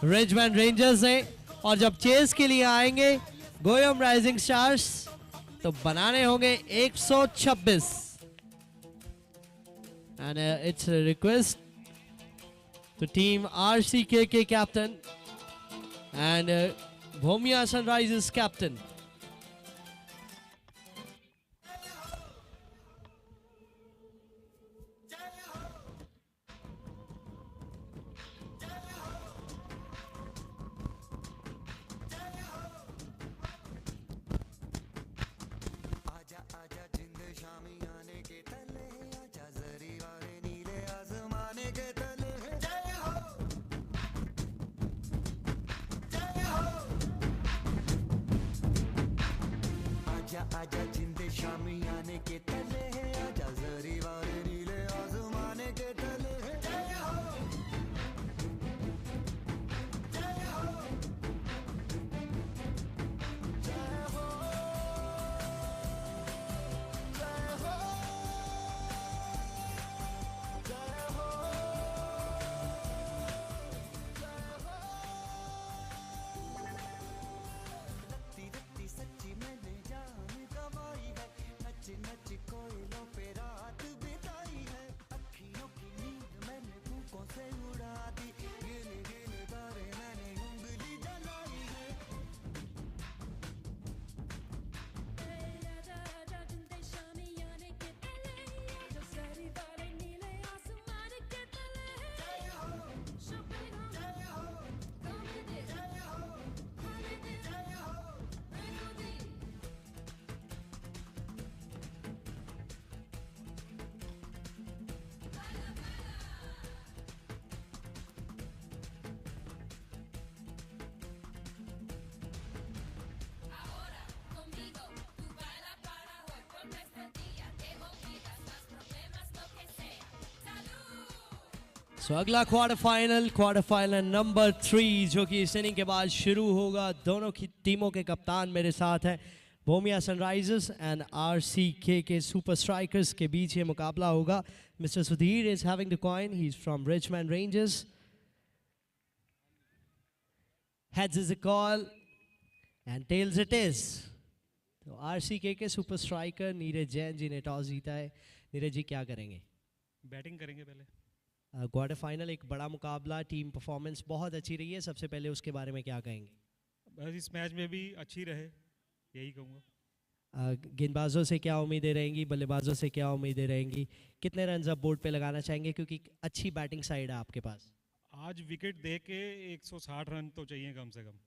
रिचमैन रेंजर्स ने, और जब चेस के लिए आएंगे गोयम राइजिंग स्टार्स तो बनाने होंगे 126। And it's request to team RCK के captain and Bhumiya Sunrisers captain. आजा जिंदे शामी आने के तले है, आजा जरी वाले नीले आसमाने के तले है। जय हो जय हो जय हो जय हो जय हो रत्ती रत्ती सच्ची मैंने जान कमाई है, नच नच कोयलों पे रात बिताई है। अखियों की नींद मैंने फूकों से उड़ा दी, गिन गिन तारे मैंने उंगली जलाई है। आजा आजा जिंदे शामी आने के तले, आजा सारी वाले नीले आसमान के तले। जय हो शोभेगा जय हो गाने दे जय हो खाने दे जय हो रंगो दे। Ahora conmigo tú baila para hoy, porque este día te olvidas los problemas, lo que sea. Salud. सो अगला क्वार्टर फाइनल नंबर 3 जो कि इस इनिंग के बाद शुरू होगा। दोनों की टीमों के कप्तान मेरे साथ हैं। भूमिया सनराइजर्स एंड RCK के सुपर स्ट्राइकर्स के बीच ये मुकाबला होगा। Mister Sudhir is having the coin, he is from Richman Rangers. Heads is a call and tails it is. तो RCK के सुपर स्ट्राइकर नीरज जैन जी ने टॉस जीता है। नीरज जी क्या करेंगे? बैटिंग करेंगे पहले। क्वार्टर फाइनल एक बड़ा मुकाबला, टीम परफॉर्मेंस बहुत अच्छी रही है, सबसे पहले उसके बारे में क्या कहेंगे? बस इस मैच में भी अच्छी रहे, यही कहूँगा। गेंदबाजों से क्या उम्मीदें रहेंगी, बल्लेबाजों से क्या उम्मीदें रहेंगी? कितने रन अब बोर्ड पे लगाना चाहेंगे, क्योंकि अच्छी बैटिंग साइड है आपके पास? आज विकेट दे के 160 रन तो चाहिए कम से कम।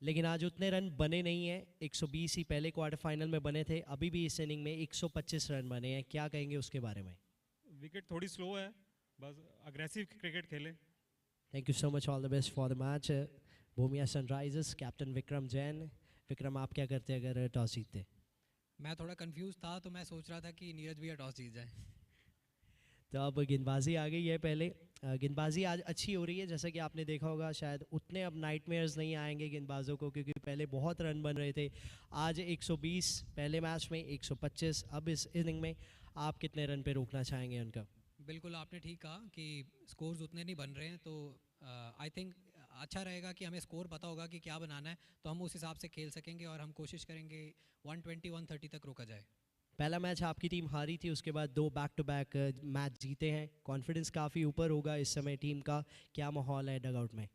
लेकिन आज उतने रन बने नहीं हैं, 120 ही पहले क्वार्टर फाइनल में बने थे, अभी भी इस इनिंग में 125 रन बने हैं, क्या कहेंगे उसके बारे में? विकेट थोड़ी स्लो है, बस अग्रेसिव क्रिकेट खेलें। Thank you so much, all the best for the match. Bhumiya Sunrisers captain Vikram Jain. Vikram, आप क्या करते अगर टॉस जीतते? मैं थोड़ा कंफ्यूज था, तो मैं सोच रहा था कि नीरज भैया टॉस जीत जाए। तो अब गेंदबाजी आ गई है। पहले गेंदबाजी आज अच्छी हो रही है, जैसा कि आपने देखा होगा। शायद उतने अब नाइटमेयर्स नहीं आएंगे गेंदबाजों को, क्योंकि पहले बहुत रन बन रहे थे। आज 120, पहले मैच में 125, अब इस इनिंग में आप कितने रन पे रोकना चाहेंगे उनका? बिल्कुल आपने ठीक कहा कि स्कोर्स उतने नहीं बन रहे हैं, तो आई थिंक अच्छा रहेगा कि हमें स्कोर पता होगा कि क्या बनाना है, तो हम उस हिसाब से खेल सकेंगे और हम कोशिश करेंगे 120 130 तक रोका जाए। पहला मैच आपकी टीम हारी थी, उसके बाद 2 बैक टू बैक मैच जीते हैं, कॉन्फिडेंस काफ़ी ऊपर होगा इस समय टीम का, क्या माहौल है डगआउट में?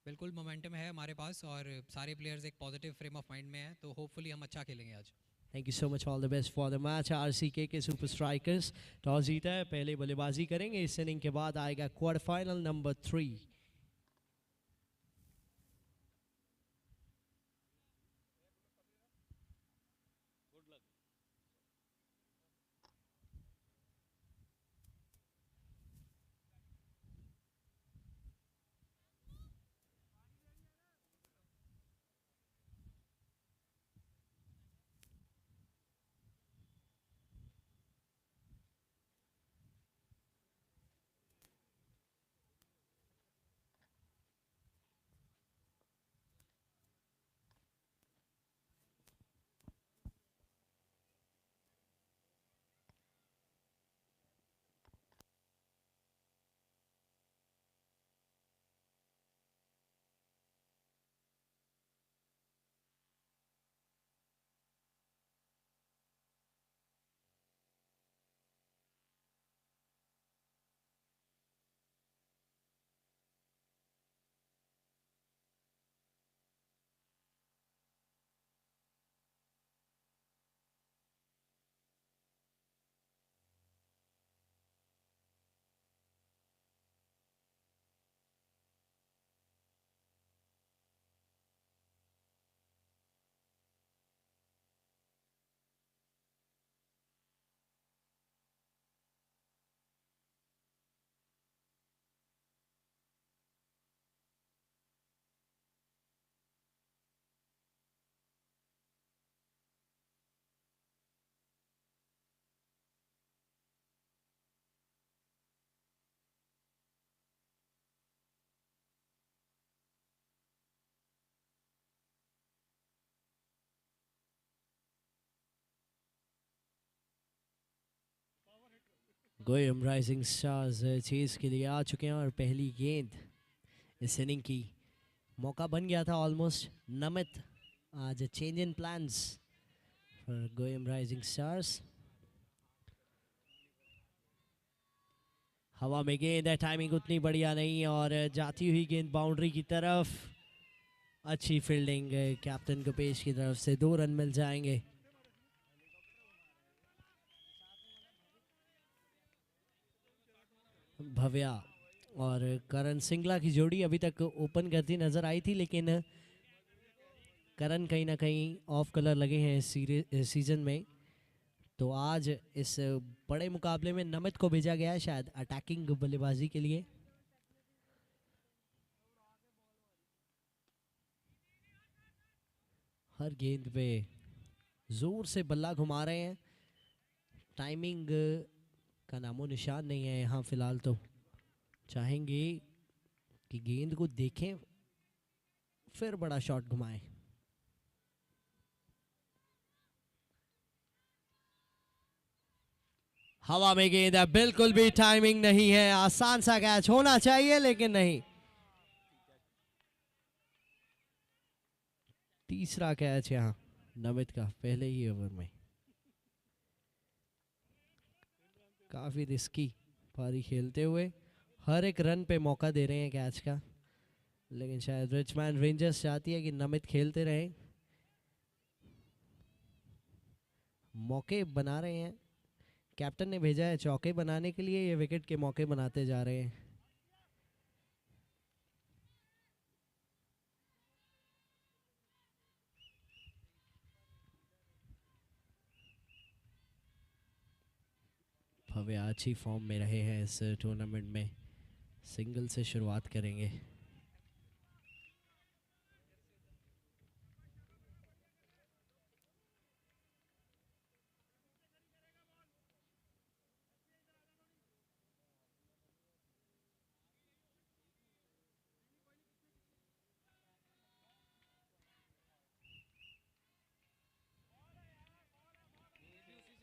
बिल्कुल मोमेंटम है हमारे पास और सारे प्लेयर्स एक पॉजिटिव फ्रेम ऑफ माइंड में हैं, तो होपफुली हम अच्छा खेलेंगे आज। Thank you so much, all the best for the match. RCK के सुपर स्ट्राइकर्स टॉस जीता है, पहले बल्लेबाजी करेंगे, इस इनिंग के बाद आएगा quarter final number 3। Goyam Rising Stars chase के लिए आ चुके हैं और पहली गेंद इस इनिंग की, मौका बन गया था ऑलमोस्ट। नमित आज change in plans for Goyam Rising Stars. हवा में गेंद है, टाइमिंग उतनी बढ़िया नहीं और जाती हुई गेंद बाउंड्री की तरफ। अच्छी फील्डिंग कैप्टन गुपेश की तरफ से, 2 रन मिल जाएंगे। भव्या और करण सिंगला की जोड़ी अभी तक ओपन करती नजर आई थी, लेकिन करण कहीं ना कहीं ऑफ कलर लगे हैं इस सीजन में, तो आज इस बड़े मुकाबले में नमित को भेजा गया है शायद अटैकिंग बल्लेबाजी के लिए। हर गेंद पे जोर से बल्ला घुमा रहे हैं, टाइमिंग का नामो निशान नहीं है यहाँ फिलहाल, तो चाहेंगे कि गेंद को देखें फिर बड़ा शॉट घुमाएं। हवा में गेंद है, बिल्कुल भी टाइमिंग नहीं है, आसान सा कैच होना चाहिए लेकिन नहीं। तीसरा कैच यहाँ नमित का पहले ही ओवर में। काफी रिस्की पारी खेलते हुए हर एक रन पे मौका दे रहे हैं कैच का, लेकिन शायद रिचमैन रेंजर्स चाहती है कि नमित खेलते रहे, मौके बना रहे हैं। कैप्टन ने भेजा है चौके बनाने के लिए, ये विकेट के मौके बनाते जा रहे हैं। भव्य अच्छी फॉर्म में रहे हैं इस टूर्नामेंट में, सिंगल से शुरुआत करेंगे।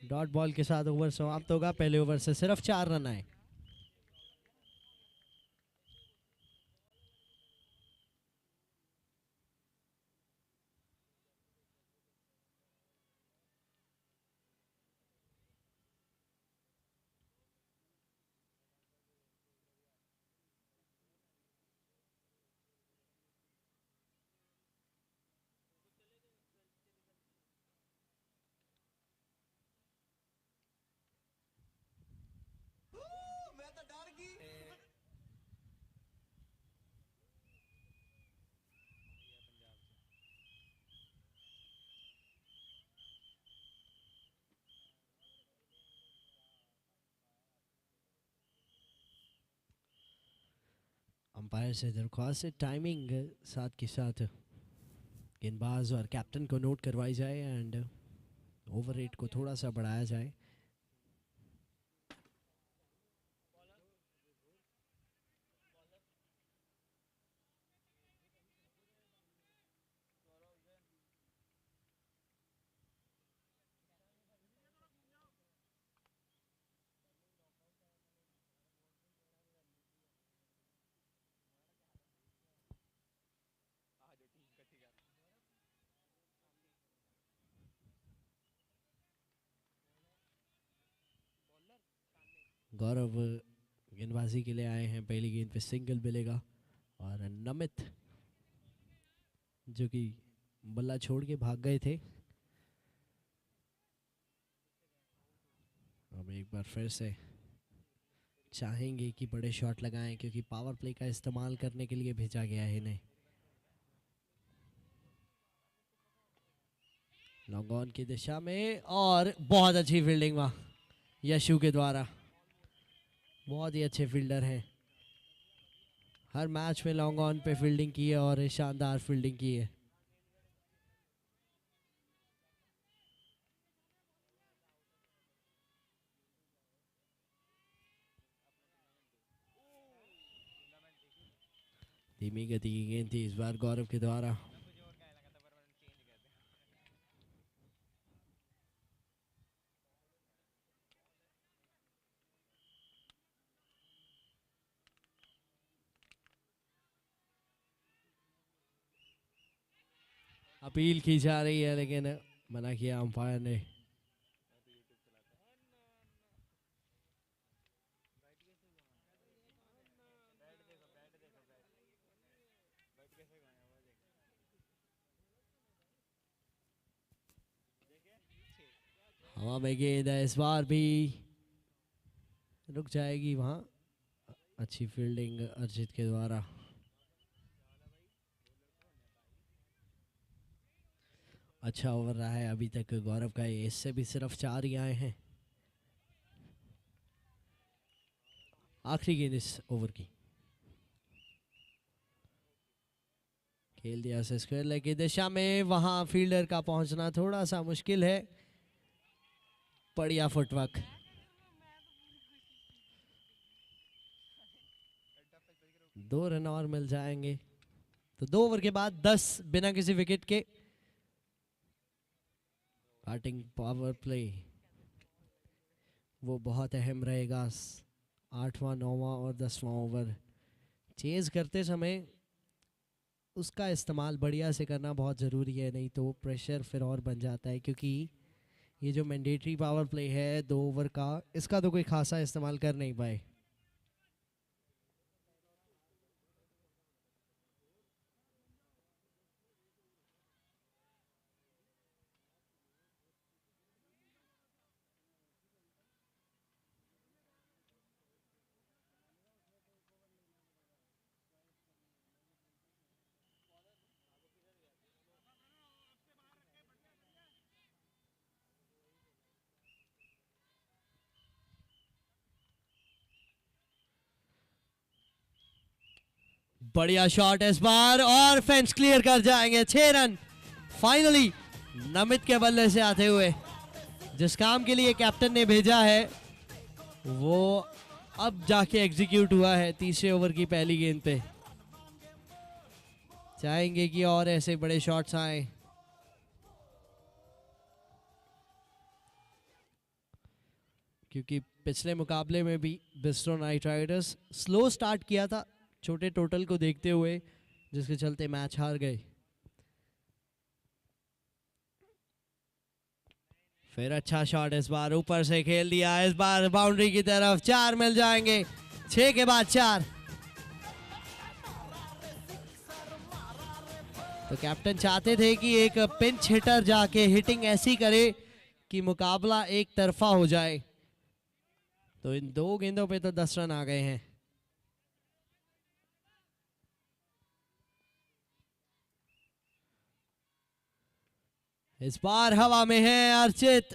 डॉट बॉल के साथ ओवर समाप्त होगा, पहले ओवर से सिर्फ 4 रन आए। अंपायर से दरख्वास्त है टाइमिंग साथ के साथ गेंदबाज और कैप्टन को नोट करवाई जाए एंड ओवर रेट को थोड़ा सा बढ़ाया जाए। गौरव गेंदबाजी के लिए आए हैं, पहली गेंद पे सिंगल मिलेगा और नमित जो कि बल्ला छोड़ के भाग गए थे, अब एक बार फिर से चाहेंगे कि बड़े शॉट लगाएं क्योंकि पावर प्ले का इस्तेमाल करने के लिए भेजा गया है इन्हें। लॉन्ग ऑन की दिशा में और बहुत अच्छी फील्डिंग वहां यशु के द्वारा, बहुत ही अच्छे फील्डर हैं, हर मैच में लॉन्ग ऑन पे फील्डिंग की है और शानदार फील्डिंग की है। धीमी गति की गेंद थी इस बार गौरव के द्वारा। अपील की जा रही है लेकिन मना किया अंपायर ने। हवा में गेंद है इस बार भी, रुक जाएगी वहां, अच्छी फील्डिंग अर्जित के द्वारा। अच्छा ओवर रहा है अभी तक गौरव का, इससे भी सिर्फ 4 ही आए हैं। आखिरी गेंद इस ओवर की, खेल दिया से स्क्वायर लेग की दिशा में, वहां फील्डर का पहुंचना थोड़ा सा मुश्किल है, बढ़िया फुटवर्क। दो रन और मिल जाएंगे तो 2 ओवर के बाद 10 बिना किसी विकेट के। बैटिंग पावर प्ले वो बहुत अहम रहेगा, 8वां 9वां और 10वां ओवर चेज करते समय उसका इस्तेमाल बढ़िया से करना बहुत ज़रूरी है, नहीं तो प्रेशर फिर और बन जाता है क्योंकि ये जो मैंडेटरी पावर प्ले है 2 ओवर का, इसका तो कोई खासा इस्तेमाल कर नहीं पाए। बढ़िया शॉट इस बार और फेंस क्लियर कर जाएंगे, 6 रन फाइनली नमित के बल्ले से आते हुए। जिस काम के लिए कैप्टन ने भेजा है वो अब जाके एग्जीक्यूट हुआ है 30वें ओवर की पहली गेंद पे। चाहेंगे कि और ऐसे बड़े शॉट्स आए। क्योंकि पिछले मुकाबले में भी bistro night Riders slow start किया था छोटे टोटल को देखते हुए, जिसके चलते मैच हार गए। फिर अच्छा शॉट इस बार ऊपर से खेल दिया, इस बार बाउंड्री की तरफ, 4 मिल जाएंगे 6 के बाद 4। तो कैप्टन चाहते थे कि एक पिंच हिटर जाके हिटिंग ऐसी करे कि मुकाबला एक तरफा हो जाए, तो इन 2 गेंदों पे तो 10 रन आ गए हैं। इस बार हवा में है अर्चित,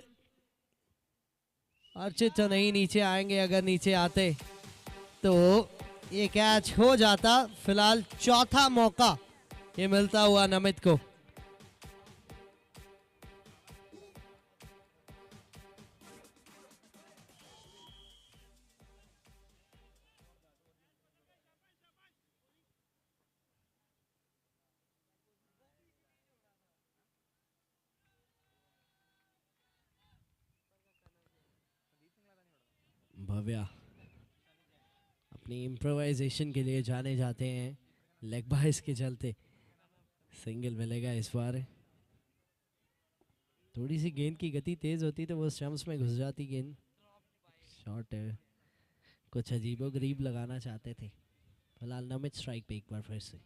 अर्चित तो नहीं नीचे आएंगे, अगर नीचे आते तो ये कैच हो जाता। फिलहाल चौथा मौका ये मिलता हुआ नमित को। भव्या अपनी इम्प्रोवाइजेशन के लिए जाने जाते हैं। लेग बाइस के चलते सिंगल मिलेगा इस बार। थोड़ी सी गेंद की गति तेज होती तो वो स्टंप्स में घुस जाती गेंद। शॉट कुछ अजीबो गरीब लगाना चाहते थे। फिलहाल नमित स्ट्राइक पे एक बार फिर से।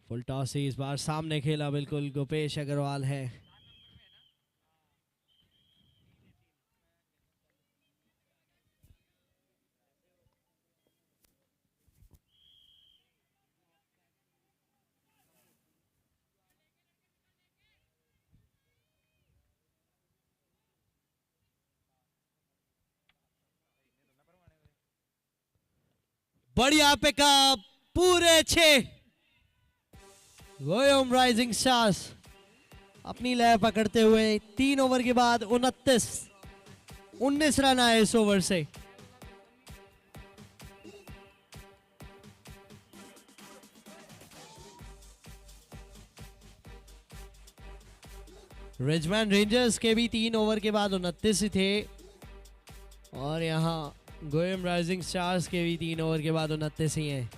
फुल टॉस ही इस बार सामने खेला बिल्कुल गोपेश अग्रवाल है। बढ़िया पिकअप पूरे 6। गोयम राइजिंग स्टार्स अपनी लय पकड़ते हुए 3 ओवर के बाद 19 रन आए इस ओवर से। रिचमैन रेंजर्स के भी 3 ओवर के बाद 29 ही थे और यहाँ गोयम राइजिंग स्टार्स के भी 3 ओवर के बाद 29 ही हैं।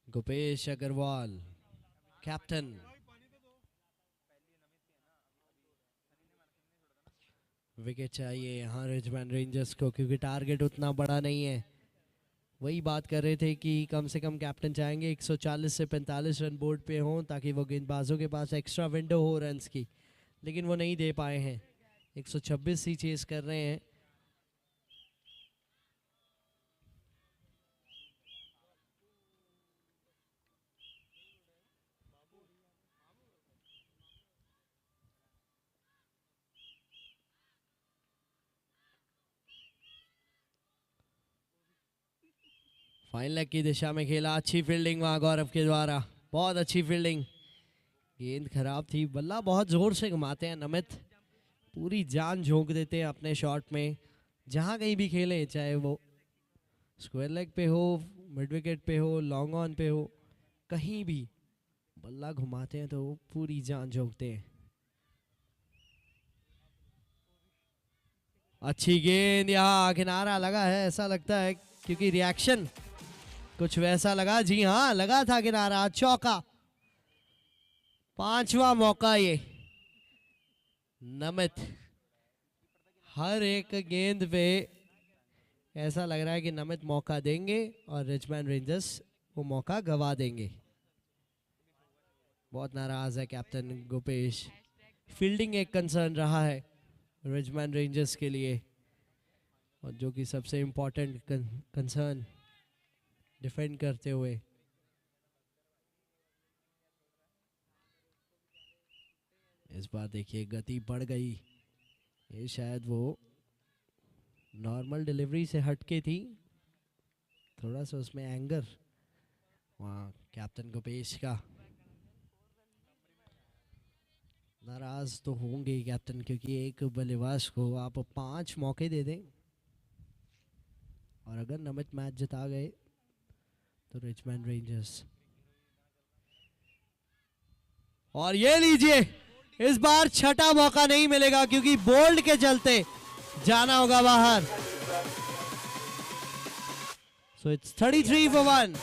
गोपेश अग्रवाल कैप्टन। विकेट चाहिए यहाँ रिचमैन रेंजर्स को क्योंकि टारगेट उतना बड़ा नहीं है। वही बात कर रहे थे कि कम से कम कैप्टन चाहेंगे 140 से 45 रन बोर्ड पे हों ताकि वो गेंदबाजों के पास एक्स्ट्रा विंडो हो रन्स की, लेकिन वो नहीं दे पाए हैं। 126 ही चेस कर रहे हैं। फाइन लेग की दिशा में खेला। अच्छी फील्डिंग वहां गौरव के द्वारा, बहुत अच्छी फील्डिंग। गेंद खराब थी। बल्ला बहुत जोर से घुमाते हैं नमित, पूरी जान झोंक देते हैं अपने शॉट में। जहां कहीं भी खेले, चाहे वो स्क्वायर लेग पे हो, मिड विकेट पे हो, लॉन्ग ऑन पे हो, कहीं भी बल्ला घुमाते हैं तो पूरी जान झोंकते हैं। अच्छी गेंद, यहाँ किनारा लगा है ऐसा लगता है क्योंकि रिएक्शन कुछ वैसा लगा। जी हाँ, लगा था किनारा। चौका, 5वां मौका ये। नमित हर एक गेंद पे ऐसा लग रहा है कि नमित मौका देंगे और रिचमैन रेंजर्स वो मौका गवा देंगे। बहुत नाराज है कैप्टन गोपेश। फील्डिंग एक कंसर्न रहा है रिचमैन रेंजर्स के लिए और जो कि सबसे इम्पोर्टेंट कंसर्न डिफेंड करते हुए। इस बार देखिए गति बढ़ गई। ये शायद वो नॉर्मल डिलीवरी से हटके थी, थोड़ा सा उसमें एंगर वहाँ कैप्टन गोपेश का। नाराज तो होंगे ही कैप्टन क्योंकि एक बल्लेबाज को आप 5 मौके दे दें और अगर नमित मैच जिता गए तो रिचमैन रेंजर्स। और ये लीजिए, इस बार छठा मौका नहीं मिलेगा क्योंकि बोल्ड के चलते जाना होगा बाहर। So it's 33 for 1।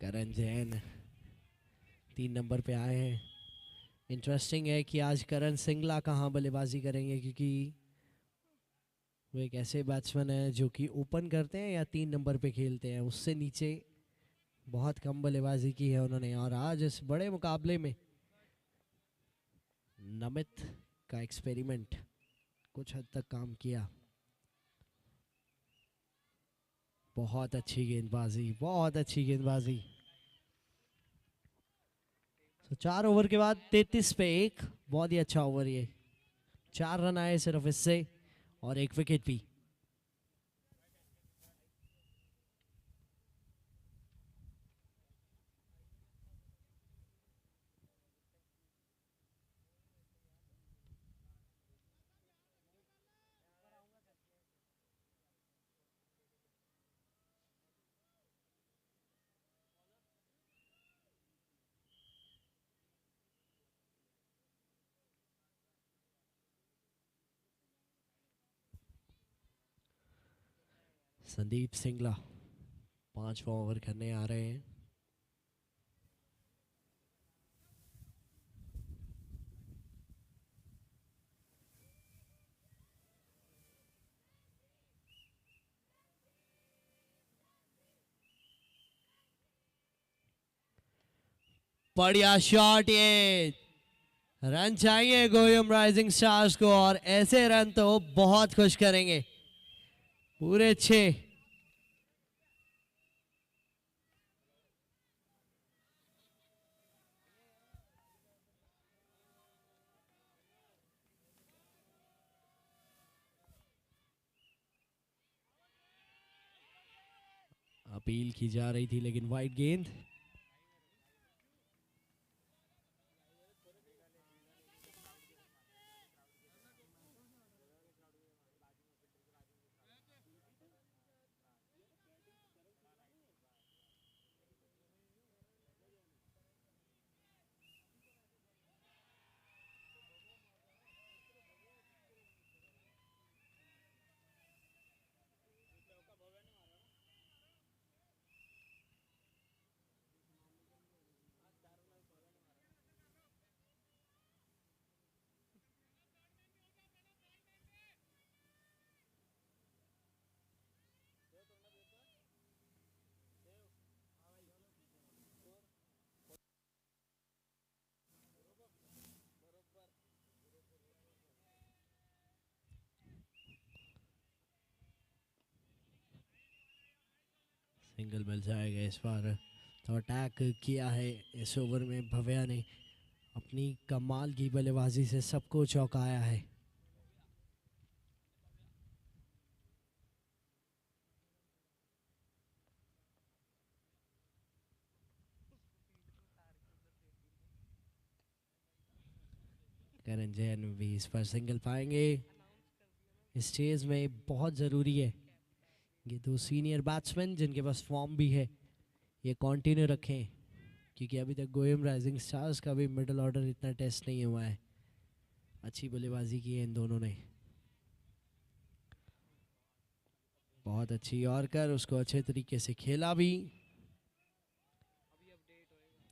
Karan Jain 3 number पे आए हैं। इंटरेस्टिंग है कि आज करण सिंगला कहाँ बल्लेबाजी करेंगे, क्योंकि वो एक ऐसे बैट्समैन है जो कि ओपन करते हैं या 3 नंबर पे खेलते हैं, उससे नीचे बहुत कम बल्लेबाजी की है उन्होंने। और आज इस बड़े मुकाबले में नमित का एक्सपेरिमेंट कुछ हद तक काम किया। बहुत अच्छी गेंदबाजी, बहुत अच्छी गेंदबाजी। तो 4 ओवर के बाद 33 पे 1, बहुत ही अच्छा ओवर ये। 4 रन आए सिर्फ इससे और 1 विकेट भी। संदीप सिंगला 5वां ओवर करने आ रहे हैं। बढ़िया शॉट ये, रन चाहिए गोयम राइजिंग स्टार्स को, और ऐसे रन तो बहुत खुश करेंगे। पूरे 6। अपील की जा रही थी लेकिन वाइड गेंद। सिंगल मिल जाएगा इस बार। तो अटैक किया है इस ओवर में भव्या ने, अपनी कमाल की बल्लेबाजी से सबको चौंकाया है। करण जैन भी इस पर सिंगल पाएंगे। इस चेज में बहुत ज़रूरी है ये 2 सीनियर बैट्समैन जिनके पास फॉर्म भी है ये कंटिन्यू रखें, क्योंकि अभी तक गोयम राइजिंग स्टार्स का भी मिडिल ऑर्डर इतना टेस्ट नहीं हुआ है। अच्छी बल्लेबाजी की है इन दोनों ने, बहुत अच्छी यॉर्कर, उसको अच्छे तरीके से खेला भी।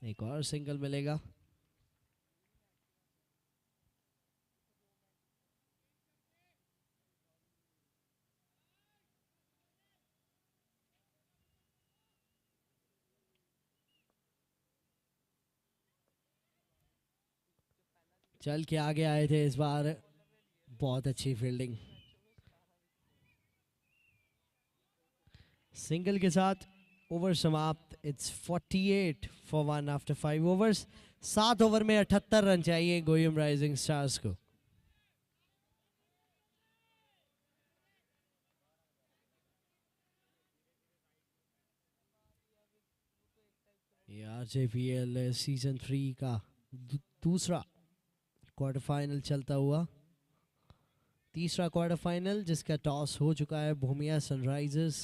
एक और सिंगल मिलेगा। चल के आगे आए थे इस बार, बहुत अच्छी फील्डिंग। सिंगल के साथ ओवर समाप्त। It's 48 for 1 after 5 overs. 7 over में 78 रन चाहिए गोयम राइजिंग स्टार्स को। ये आरजेपीएल सीजन 3 का दूसरा क्वार्टर फाइनल चलता हुआ, तीसरा क्वार्टर फाइनल जिसका टॉस हो चुका है भूमिया सनराइजर्स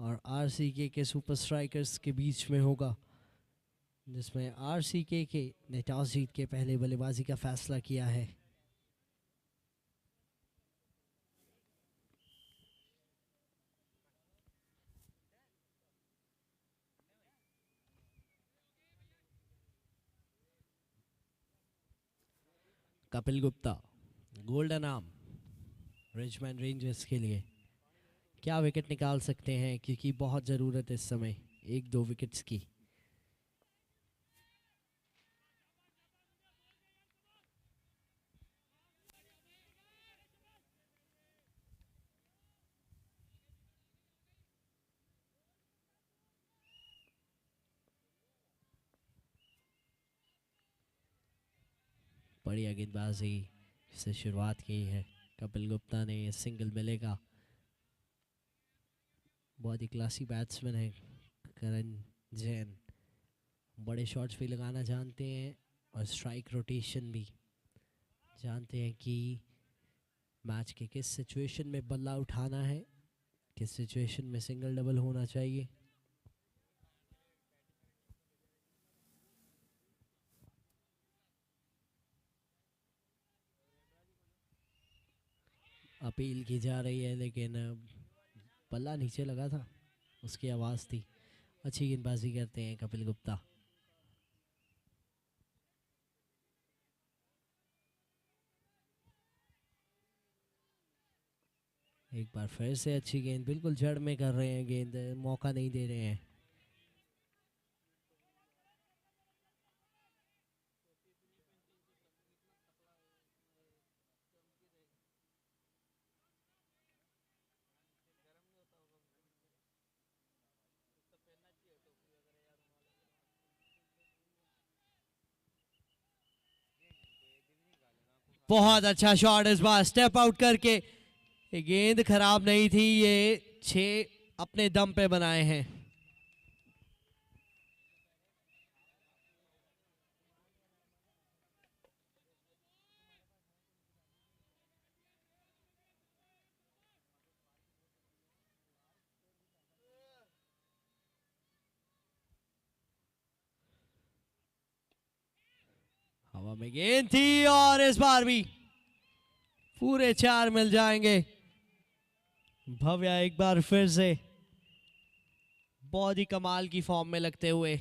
और आरसीके के सुपर स्ट्राइकर्स के बीच में होगा, जिसमें आरसीके के ने टॉस जीत के पहले बल्लेबाजी का फैसला किया है। Kapil Gupta, golden arm Richman rangers के लिए क्या विकेट निकाल सकते हैं, क्योंकि बहुत ज़रूरत है इस समय 1-2 विकेट्स की। बढ़िया गेंदबाजी से शुरुआत की है कपिल गुप्ता ने। सिंगल मिलेगा। बहुत ही क्लासी बैट्समैन है करण जैन। बड़े शॉट्स भी लगाना जानते हैं और स्ट्राइक रोटेशन भी जानते हैं कि मैच के किस सिचुएशन में बल्ला उठाना है, किस सिचुएशन में सिंगल डबल होना चाहिए। अपील की जा रही है, लेकिन बल्ला नीचे लगा था, उसकी आवाज़ थी। अच्छी गेंदबाजी करते हैं कपिल गुप्ता। एक बार फिर से अच्छी गेंद, बिल्कुल जड़ में कर रहे हैं गेंद, मौका नहीं दे रहे हैं। बहुत अच्छा शॉट इस बार, स्टेप आउट करके। ये गेंद खराब नहीं थी, ये 6 अपने दम पे बनाए हैं। हवा में गेंद थी और इस बार भी पूरे 4 मिल जाएंगे। भव्या एक बार फिर से बहुत ही कमाल की फॉर्म में लगते हुए।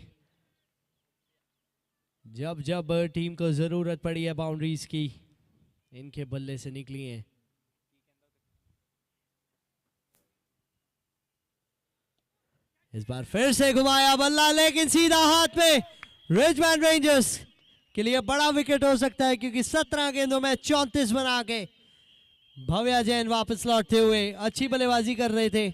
जब जब टीम को जरूरत पड़ी है बाउंड्रीज की, इनके बल्ले से निकली हैं। इस बार फिर से घुमाया बल्ला, लेकिन सीधा हाथ में। रिचमैन रेंजर्स के लिए बड़ा विकेट हो सकता है, क्योंकि 17 गेंदों में 34 बना के भव्या जैन वापस लौटते हुए अच्छी बल्लेबाजी कर रहे थे।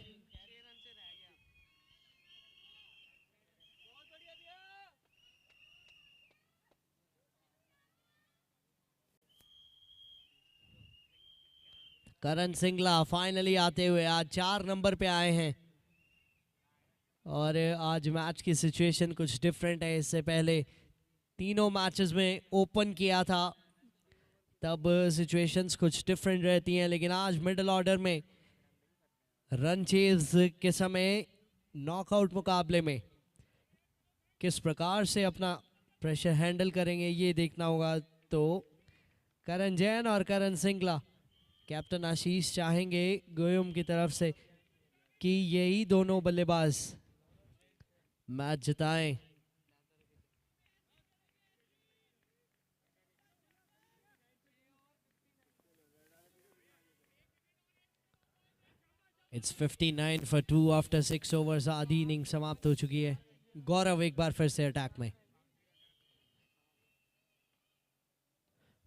करण सिंगला फाइनली आते हुए आज 4 नंबर पे आए हैं। और आज मैच की सिचुएशन कुछ डिफरेंट है। इससे पहले तीनों मैचेस में ओपन किया था, तब सिचुएशंस कुछ डिफरेंट रहती हैं, लेकिन आज मिडिल ऑर्डर में रन चेज के समय नॉकआउट मुकाबले में किस प्रकार से अपना प्रेशर हैंडल करेंगे ये देखना होगा। तो करण जैन और करण सिंगला, कैप्टन आशीष चाहेंगे गोयम की तरफ से कि यही दोनों बल्लेबाज मैच जिताएं। It's 59 for 2 after 6 overs. आधी इनिंग समाप्त हो चुकी है। गौरव एक बार फिर से अटैक में।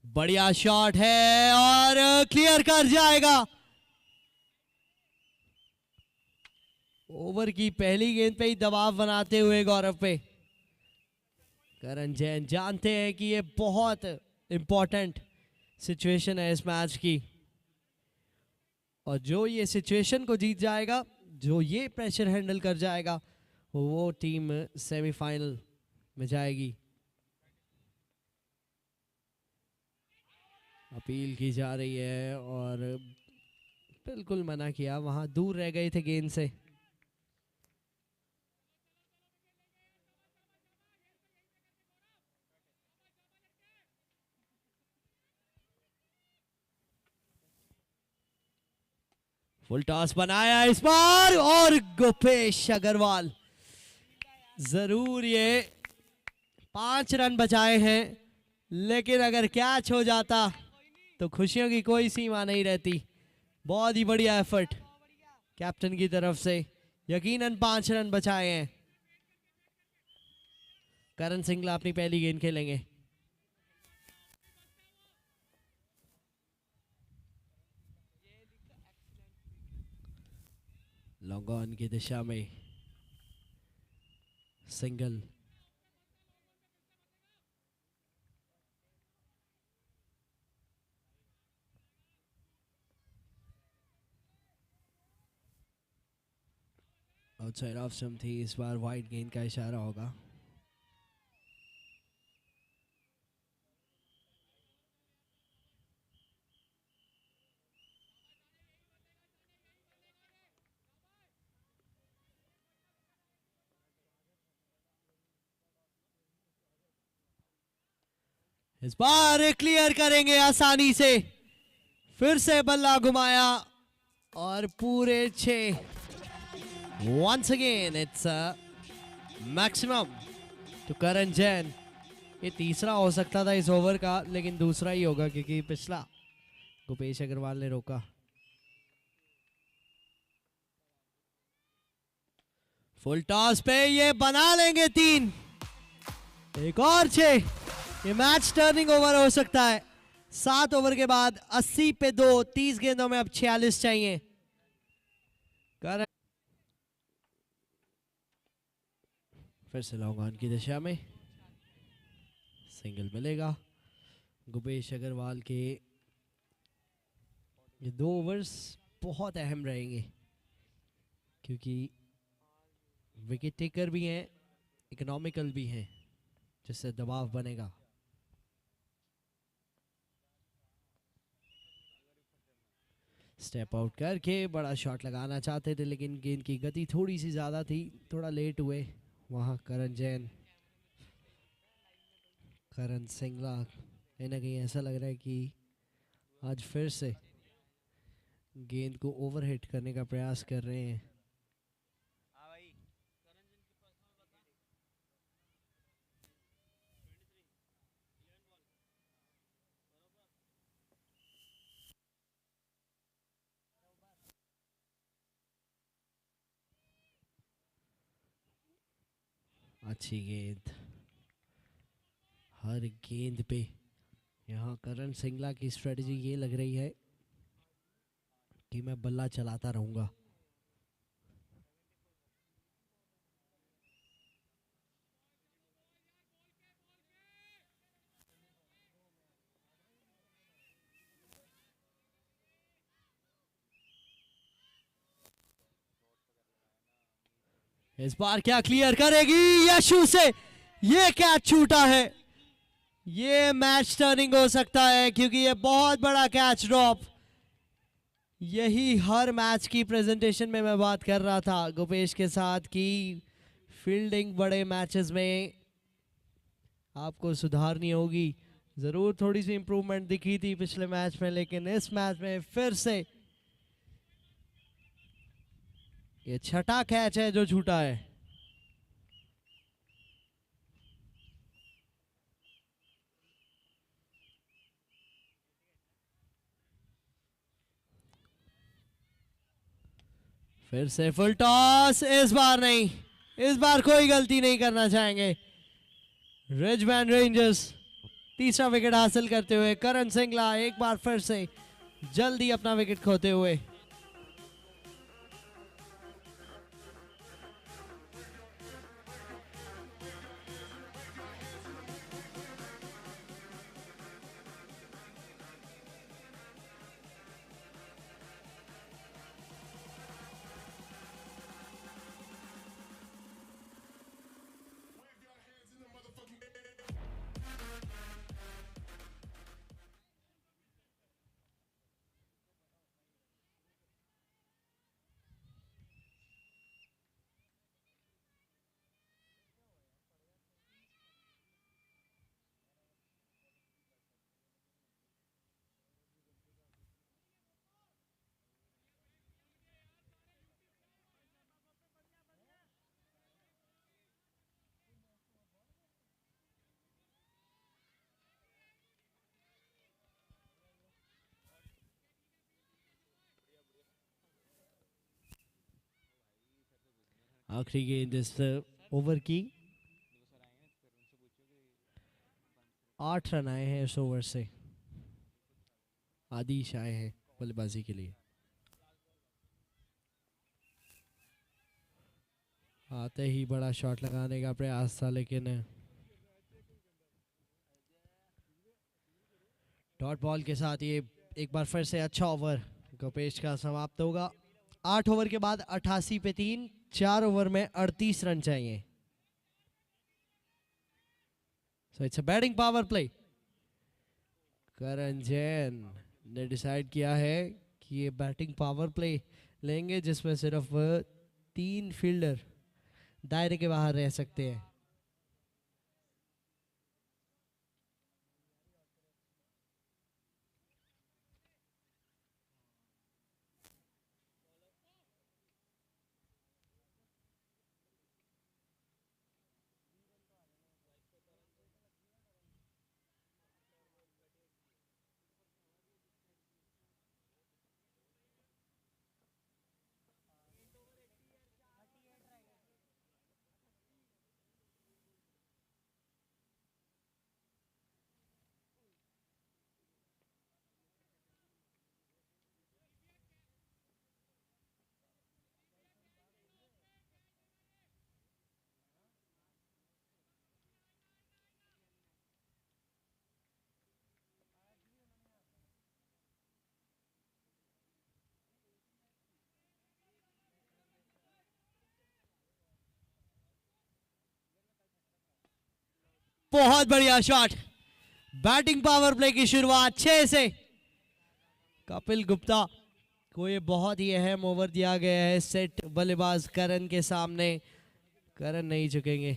बढ़िया शॉट है और क्लियर कर जाएगा। ओवर की पहली गेंद पे ही दबाव बनाते हुए गौरव पे करण जैन जानते हैं कि ये बहुत इंपॉर्टेंट सिचुएशन है इस मैच की, और जो ये सिचुएशन को जीत जाएगा, जो ये प्रेशर हैंडल कर जाएगा, वो टीम सेमीफाइनल में जाएगी। अपील की जा रही है और बिल्कुल मना किया, वहां दूर रह गए थे गेंद से। फुल टॉस बनाया इस बार और गोपेश अग्रवाल जरूर ये 5 रन बचाए हैं लेकिन अगर कैच हो जाता तो खुशियों की कोई सीमा नहीं रहती। बहुत ही बढ़िया एफर्ट कैप्टन की तरफ से, यकीनन 5 रन बचाए हैं। करण सिंगला अपनी पहली गेंद खेलेंगे। लॉन्ग ऑन की दिशा में सिंगल। आउटसाइड ऑफ स्टंप थी, इस बार वाइड गेंद का इशारा होगा। इस बार क्लियर करेंगे आसानी से। फिर से बल्ला घुमाया और पूरे 6। Once again it's maximum to Karan Jain. ये तीसरा हो सकता था इस ओवर का, लेकिन दूसरा ही होगा क्योंकि पिछला गुपेश अग्रवाल ने रोका। फुल टॉस पे ये बना लेंगे 3। एक और 6। ये मैच टर्निंग ओवर हो सकता है। 7 ओवर के बाद 80 पे 2, 30 गेंदों में अब 46 चाहिए। करण फिर से लॉन्ग ऑन की दिशा में सिंगल मिलेगा। गुपेश अग्रवाल के ये 2 ओवर्स बहुत अहम रहेंगे क्योंकि विकेट टेकर भी हैं, इकोनॉमिकल भी हैं, जिससे दबाव बनेगा। स्टेप आउट करके बड़ा शॉट लगाना चाहते थे, लेकिन गेंद की गति थोड़ी सी ज़्यादा थी, थोड़ा लेट हुए वहाँ करण जैन। करण सिंगला कहीं ना कहीं ऐसा लग रहा है कि आज फिर से गेंद को ओवरहिट करने का प्रयास कर रहे हैं। अच्छी गेंद, हर गेंद पे यहाँ करण सिंगला की स्ट्रेटजी ये लग रही है कि मैं बल्ला चलाता रहूंगा। इस बार क्या क्लियर करेगी यशु से? ये कैच छूटा है। ये मैच टर्निंग हो सकता है क्योंकि ये बहुत बड़ा कैच ड्रॉप। यही हर मैच की प्रेजेंटेशन में मैं बात कर रहा था गुपेश के साथ कि फील्डिंग बड़े मैचेस में आपको सुधारनी होगी। ज़रूर थोड़ी सी इंप्रूवमेंट दिखी थी पिछले मैच में, लेकिन इस मैच में फिर से ये छठा कैच है जो छूटा है। फिर से फुल टॉस, इस बार नहीं, इस बार कोई गलती नहीं करना चाहेंगे रिजमैन रेंजर्स। तीसरा विकेट हासिल करते हुए करण सिंगला एक बार फिर से जल्दी अपना विकेट खोते हुए। आखिरी गेंद इस ओवर की। 8 रन आए हैं इस ओवर से। आदिश आए हैं बल्लेबाजी के लिए। आते ही बड़ा शॉट लगाने का प्रयास था, लेकिन डॉट बॉल के साथ ये एक बार फिर से अच्छा ओवर गोपेश का समाप्त होगा। 8 ओवर के बाद 88 पे 3, 4 ओवर में 38 रन चाहिए। So it's a batting power play. Karan Jain ने डिसाइड किया है कि ये बैटिंग पावर प्ले लेंगे, जिसमें सिर्फ 3 फील्डर दायरे के बाहर रह सकते हैं। बहुत बढ़िया शॉट। बैटिंग पावर प्ले की शुरुआत 6 से। कपिल गुप्ता को ये बहुत ही अहम ओवर दिया गया है सेट बल्लेबाज करण के सामने। करण नहीं झुकेंगे।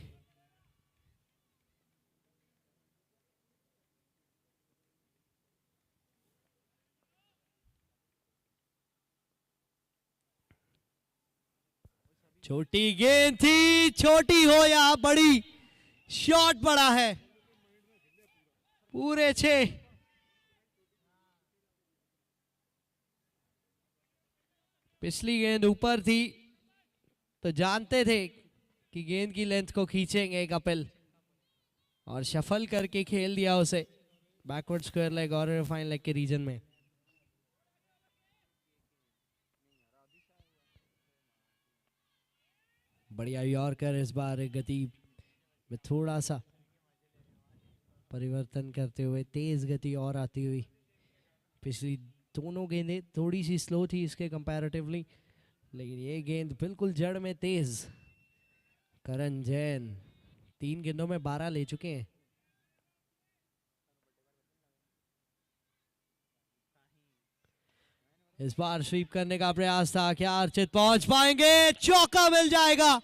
छोटी गेंद थी, छोटी हो या बड़ी, शॉट बड़ा है। पूरे 6। पिछली गेंद ऊपर थी तो जानते थे कि गेंद की लेंथ को खींचेंगे कपिल, और शफल करके खेल दिया उसे बैकवर्ड स्क्वायर लेग और फाइन लेग के रीजन में। बढ़िया यॉर्कर, इस बार गति में थोड़ा सा परिवर्तन करते हुए तेज गति और आती हुई। पिछली दोनों गेंदें थोड़ी सी स्लो थी इसके कंपैरेटिवली, लेकिन ये गेंद बिल्कुल जड़ में तेज। करण जैन 3 गेंदों में 12 ले चुके हैं। इस बार स्वीप करने का प्रयास था, क्या अर्चित पहुंच पाएंगे? चौका मिल जाएगा।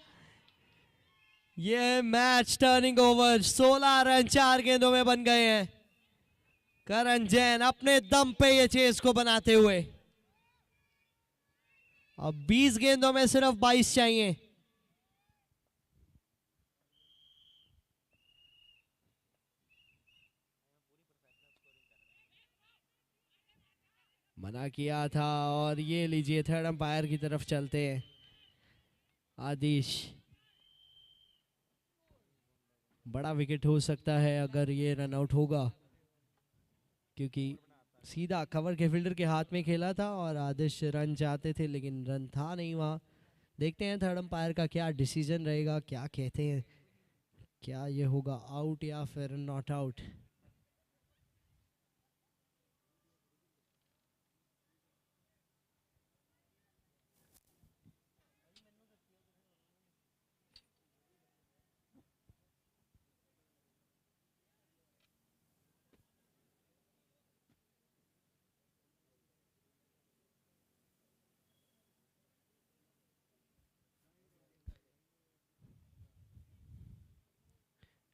ये मैच टर्निंग ओवर 16 रन 4 गेंदों में बन गए हैं। करण जैन अपने दम पे ये चेस को बनाते हुए। अब 20 गेंदों में सिर्फ 22 चाहिए। मना किया था, और ये लीजिए थर्ड अंपायर की तरफ चलते हैं आदिश। बड़ा विकेट हो सकता है अगर ये रन आउट होगा, क्योंकि सीधा कवर के फील्डर के हाथ में खेला था और आदिश रन चाहते थे, लेकिन रन था नहीं वहां। देखते हैं थर्ड अंपायर का क्या डिसीजन रहेगा, क्या कहते हैं, क्या ये होगा आउट या फिर not out.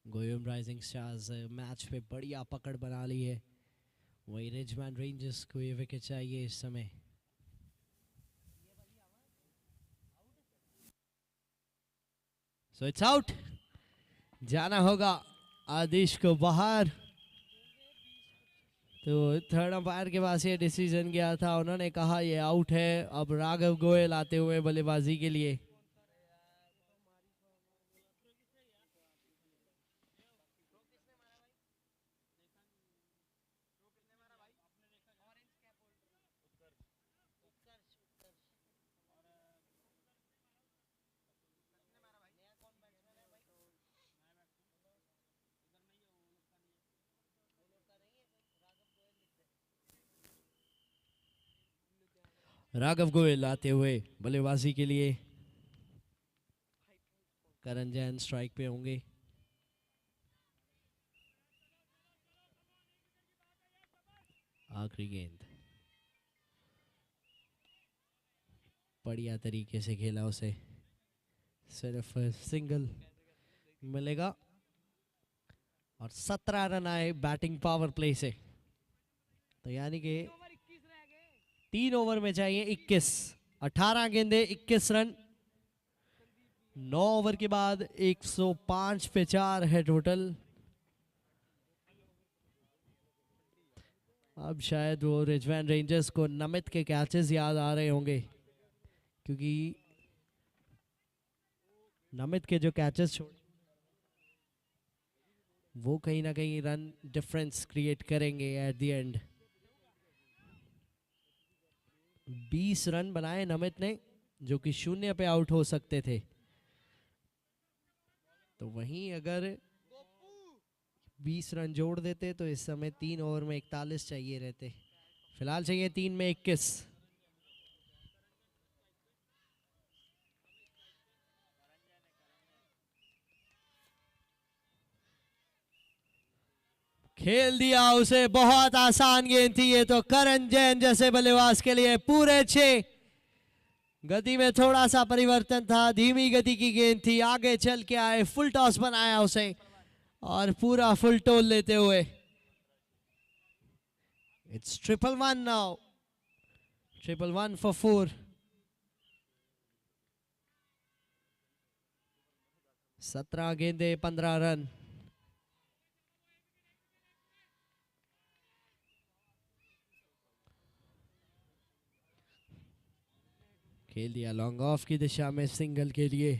Goyam Rising Stars match पे बढ़िया पकड़ बना ली है। वही रिजमैन रेंजर्स को ये विकेट चाहिए इस समय। So it's out. जाना होगा आदिश को बाहर। तो थर्ड अंपायर के पास ये डिसीजन गया था, उन्होंने कहा ये आउट है। अब राघव गोयल आते हुए बल्लेबाजी के लिए। राघव गोयल आते हुए बल्लेबाजी के लिए। करण जैन स्ट्राइक पे होंगे। आखिरी गेंद बढ़िया तरीके से खेला उसे, सिर्फ सिंगल मिलेगा और 17 रन आए बैटिंग पावर प्ले से। तो यानी कि 3 ओवर में चाहिए 21, 18 गेंदे 21 रन। 9 ओवर के बाद 105 पे 4 है टोटल। अब शायद वो रिजवान रेंजर्स को नमित के कैचेस याद आ रहे होंगे, क्योंकि नमित के जो कैचेस छोड़े वो कहीं ना कहीं रन डिफरेंस क्रिएट करेंगे एट द एंड। 20 रन बनाए नमित ने, जो कि 0 पे आउट हो सकते थे। तो वहीं अगर 20 रन जोड़ देते तो इस समय 3 ओवर में 41 चाहिए रहते। फिलहाल चाहिए 3 में 21। खेल दिया उसे, बहुत आसान गेंद थी ये तो। करण जैन जैसे बल्लेबाज के लिए पूरे 6। गति में थोड़ा सा परिवर्तन था, धीमी गति की गेंद थी, आगे चल के आए, फुल टॉस बनाया उसे और पूरा फुल टोल लेते हुए। It's 1-1 now, 1-1 for 4। 17 गेंदे 15 रन। खेल दिया लॉन्ग ऑफ की दिशा में सिंगल के लिए।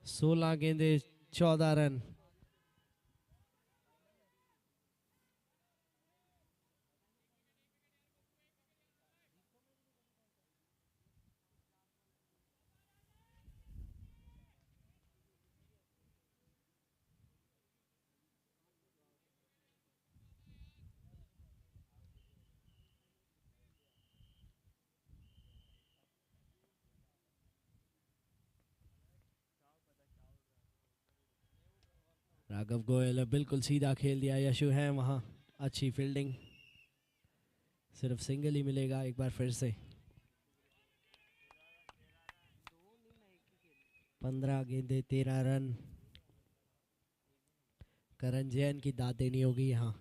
16 गेंदे 14 रन। राघव गोयल बिल्कुल सीधा खेल दिया, यशु है वहां, अच्छी फील्डिंग। सिर्फ सिंगल ही मिलेगा एक बार फिर से। 15 गेंदे 13 रन। करण जैन की दाद देनी होगी यहाँ।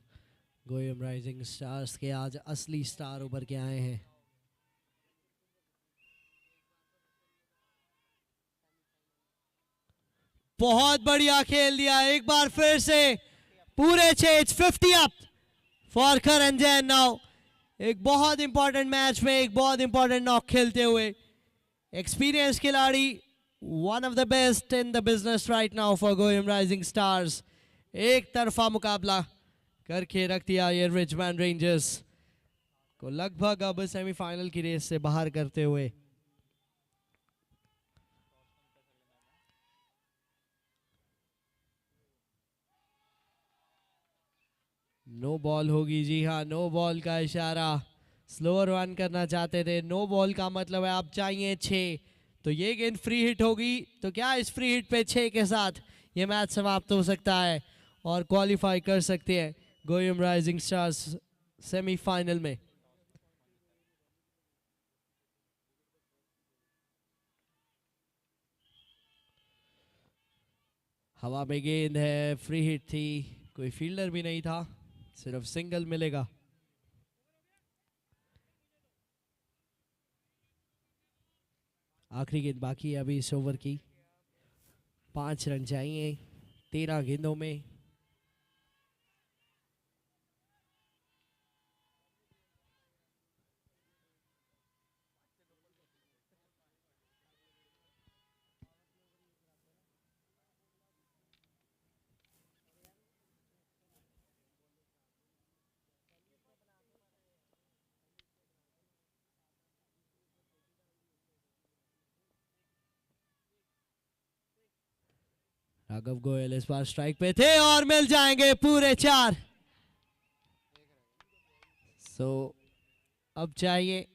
गोयम राइजिंग स्टार्स के आज असली स्टार उभर के आए हैं। बहुत बढ़िया खेल दिया एक बार फिर से, पूरे 6। 50 up for Karan Jain now. एक बहुत इंपॉर्टेंट मैच में एक बहुत इंपॉर्टेंट नॉक खेलते हुए एक्सपीरियंस खिलाड़ी, one of the best in the business right now for Goyam Rising Stars. एक तरफा मुकाबला करके रख दिया ये रिचमंड रेंजर्स को लगभग अब सेमीफाइनल की रेस से बाहर करते हुए। नो बॉल होगी, जी हाँ, नो बॉल का इशारा। स्लोअर रन करना चाहते थे, नो बॉल का मतलब है आप चाहिए 6। तो ये गेंद फ्री हिट होगी, तो क्या इस फ्री हिट पे 6 के साथ ये मैच समाप्त हो सकता है और क्वालिफाई कर सकते हैं गोयम राइजिंग स्टार्स सेमीफाइनल में। हवा में गेंद है, फ्री हिट थी, कोई फील्डर भी नहीं था, सिर्फ सिंगल मिलेगा। आखिरी गेंद बाकी है अभी इस ओवर की। 5 रन चाहिए 13 गेंदों में। राघव गोयल इस बार स्ट्राइक पे थे और मिल जाएंगे पूरे 4। सो अब चाहिए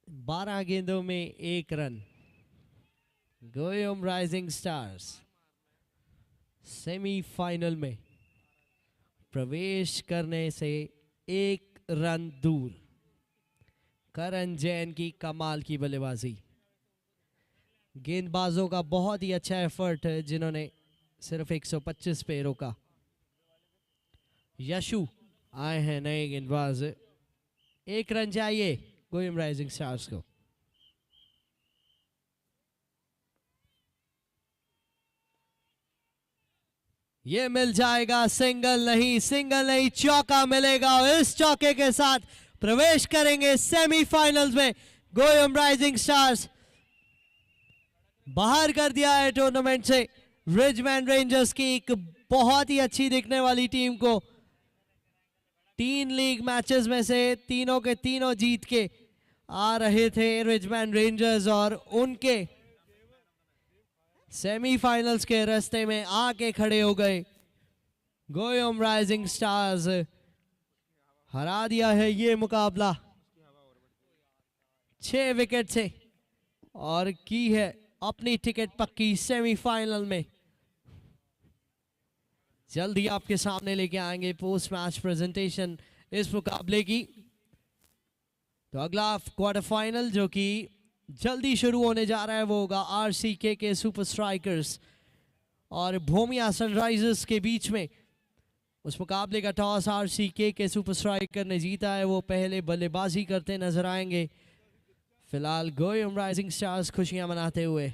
12 गेंदों में 1 रन। गोयम राइजिंग स्टार्स सेमीफाइनल में प्रवेश करने से 1 रन दूर। करण जैन की कमाल की बल्लेबाजी, गेंदबाजों का बहुत ही अच्छा एफर्ट है जिन्होंने सिर्फ 125 पे रोका। यशु आए हैं नए गेंदबाज, 1 रन चाहिए गोयम राइजिंग स्टार्स को। ये मिल जाएगा, सिंगल नहीं चौका मिलेगा और इस चौके के साथ प्रवेश करेंगे सेमीफाइनल्स में। गोयम राइजिंग स्टार्स बाहर कर दिया है टूर्नामेंट से रिचमंड रेंजर्स की एक बहुत ही अच्छी दिखने वाली टीम को। 3 लीग मैचेस में से तीनों के तीनों जीत के आ रहे थे रिचमंड रेंजर्स और उनके सेमीफाइनल्स के रास्ते में आके खड़े हो गए। गोयम राइजिंग स्टार्स हरा दिया है ये मुकाबला 6 विकेट से और की है अपनी टिकट पक्की सेमीफाइनल में। जल्दी आपके सामने लेके आएंगे पोस्ट मैच प्रेजेंटेशन इस मुकाबले की। तो अगला क्वार्टर फाइनल जो कि जल्दी शुरू होने जा रहा है वो होगा आरसीके के सुपर स्ट्राइकर्स और भूमिया सनराइजर्स के बीच में। उस मुकाबले का टॉस आरसीके के सुपर स्ट्राइकर ने जीता है, वो पहले बल्लेबाजी करते नजर आएंगे। फिलहाल गोयम राइजिंग स्टार्स खुशियां मनाते हुए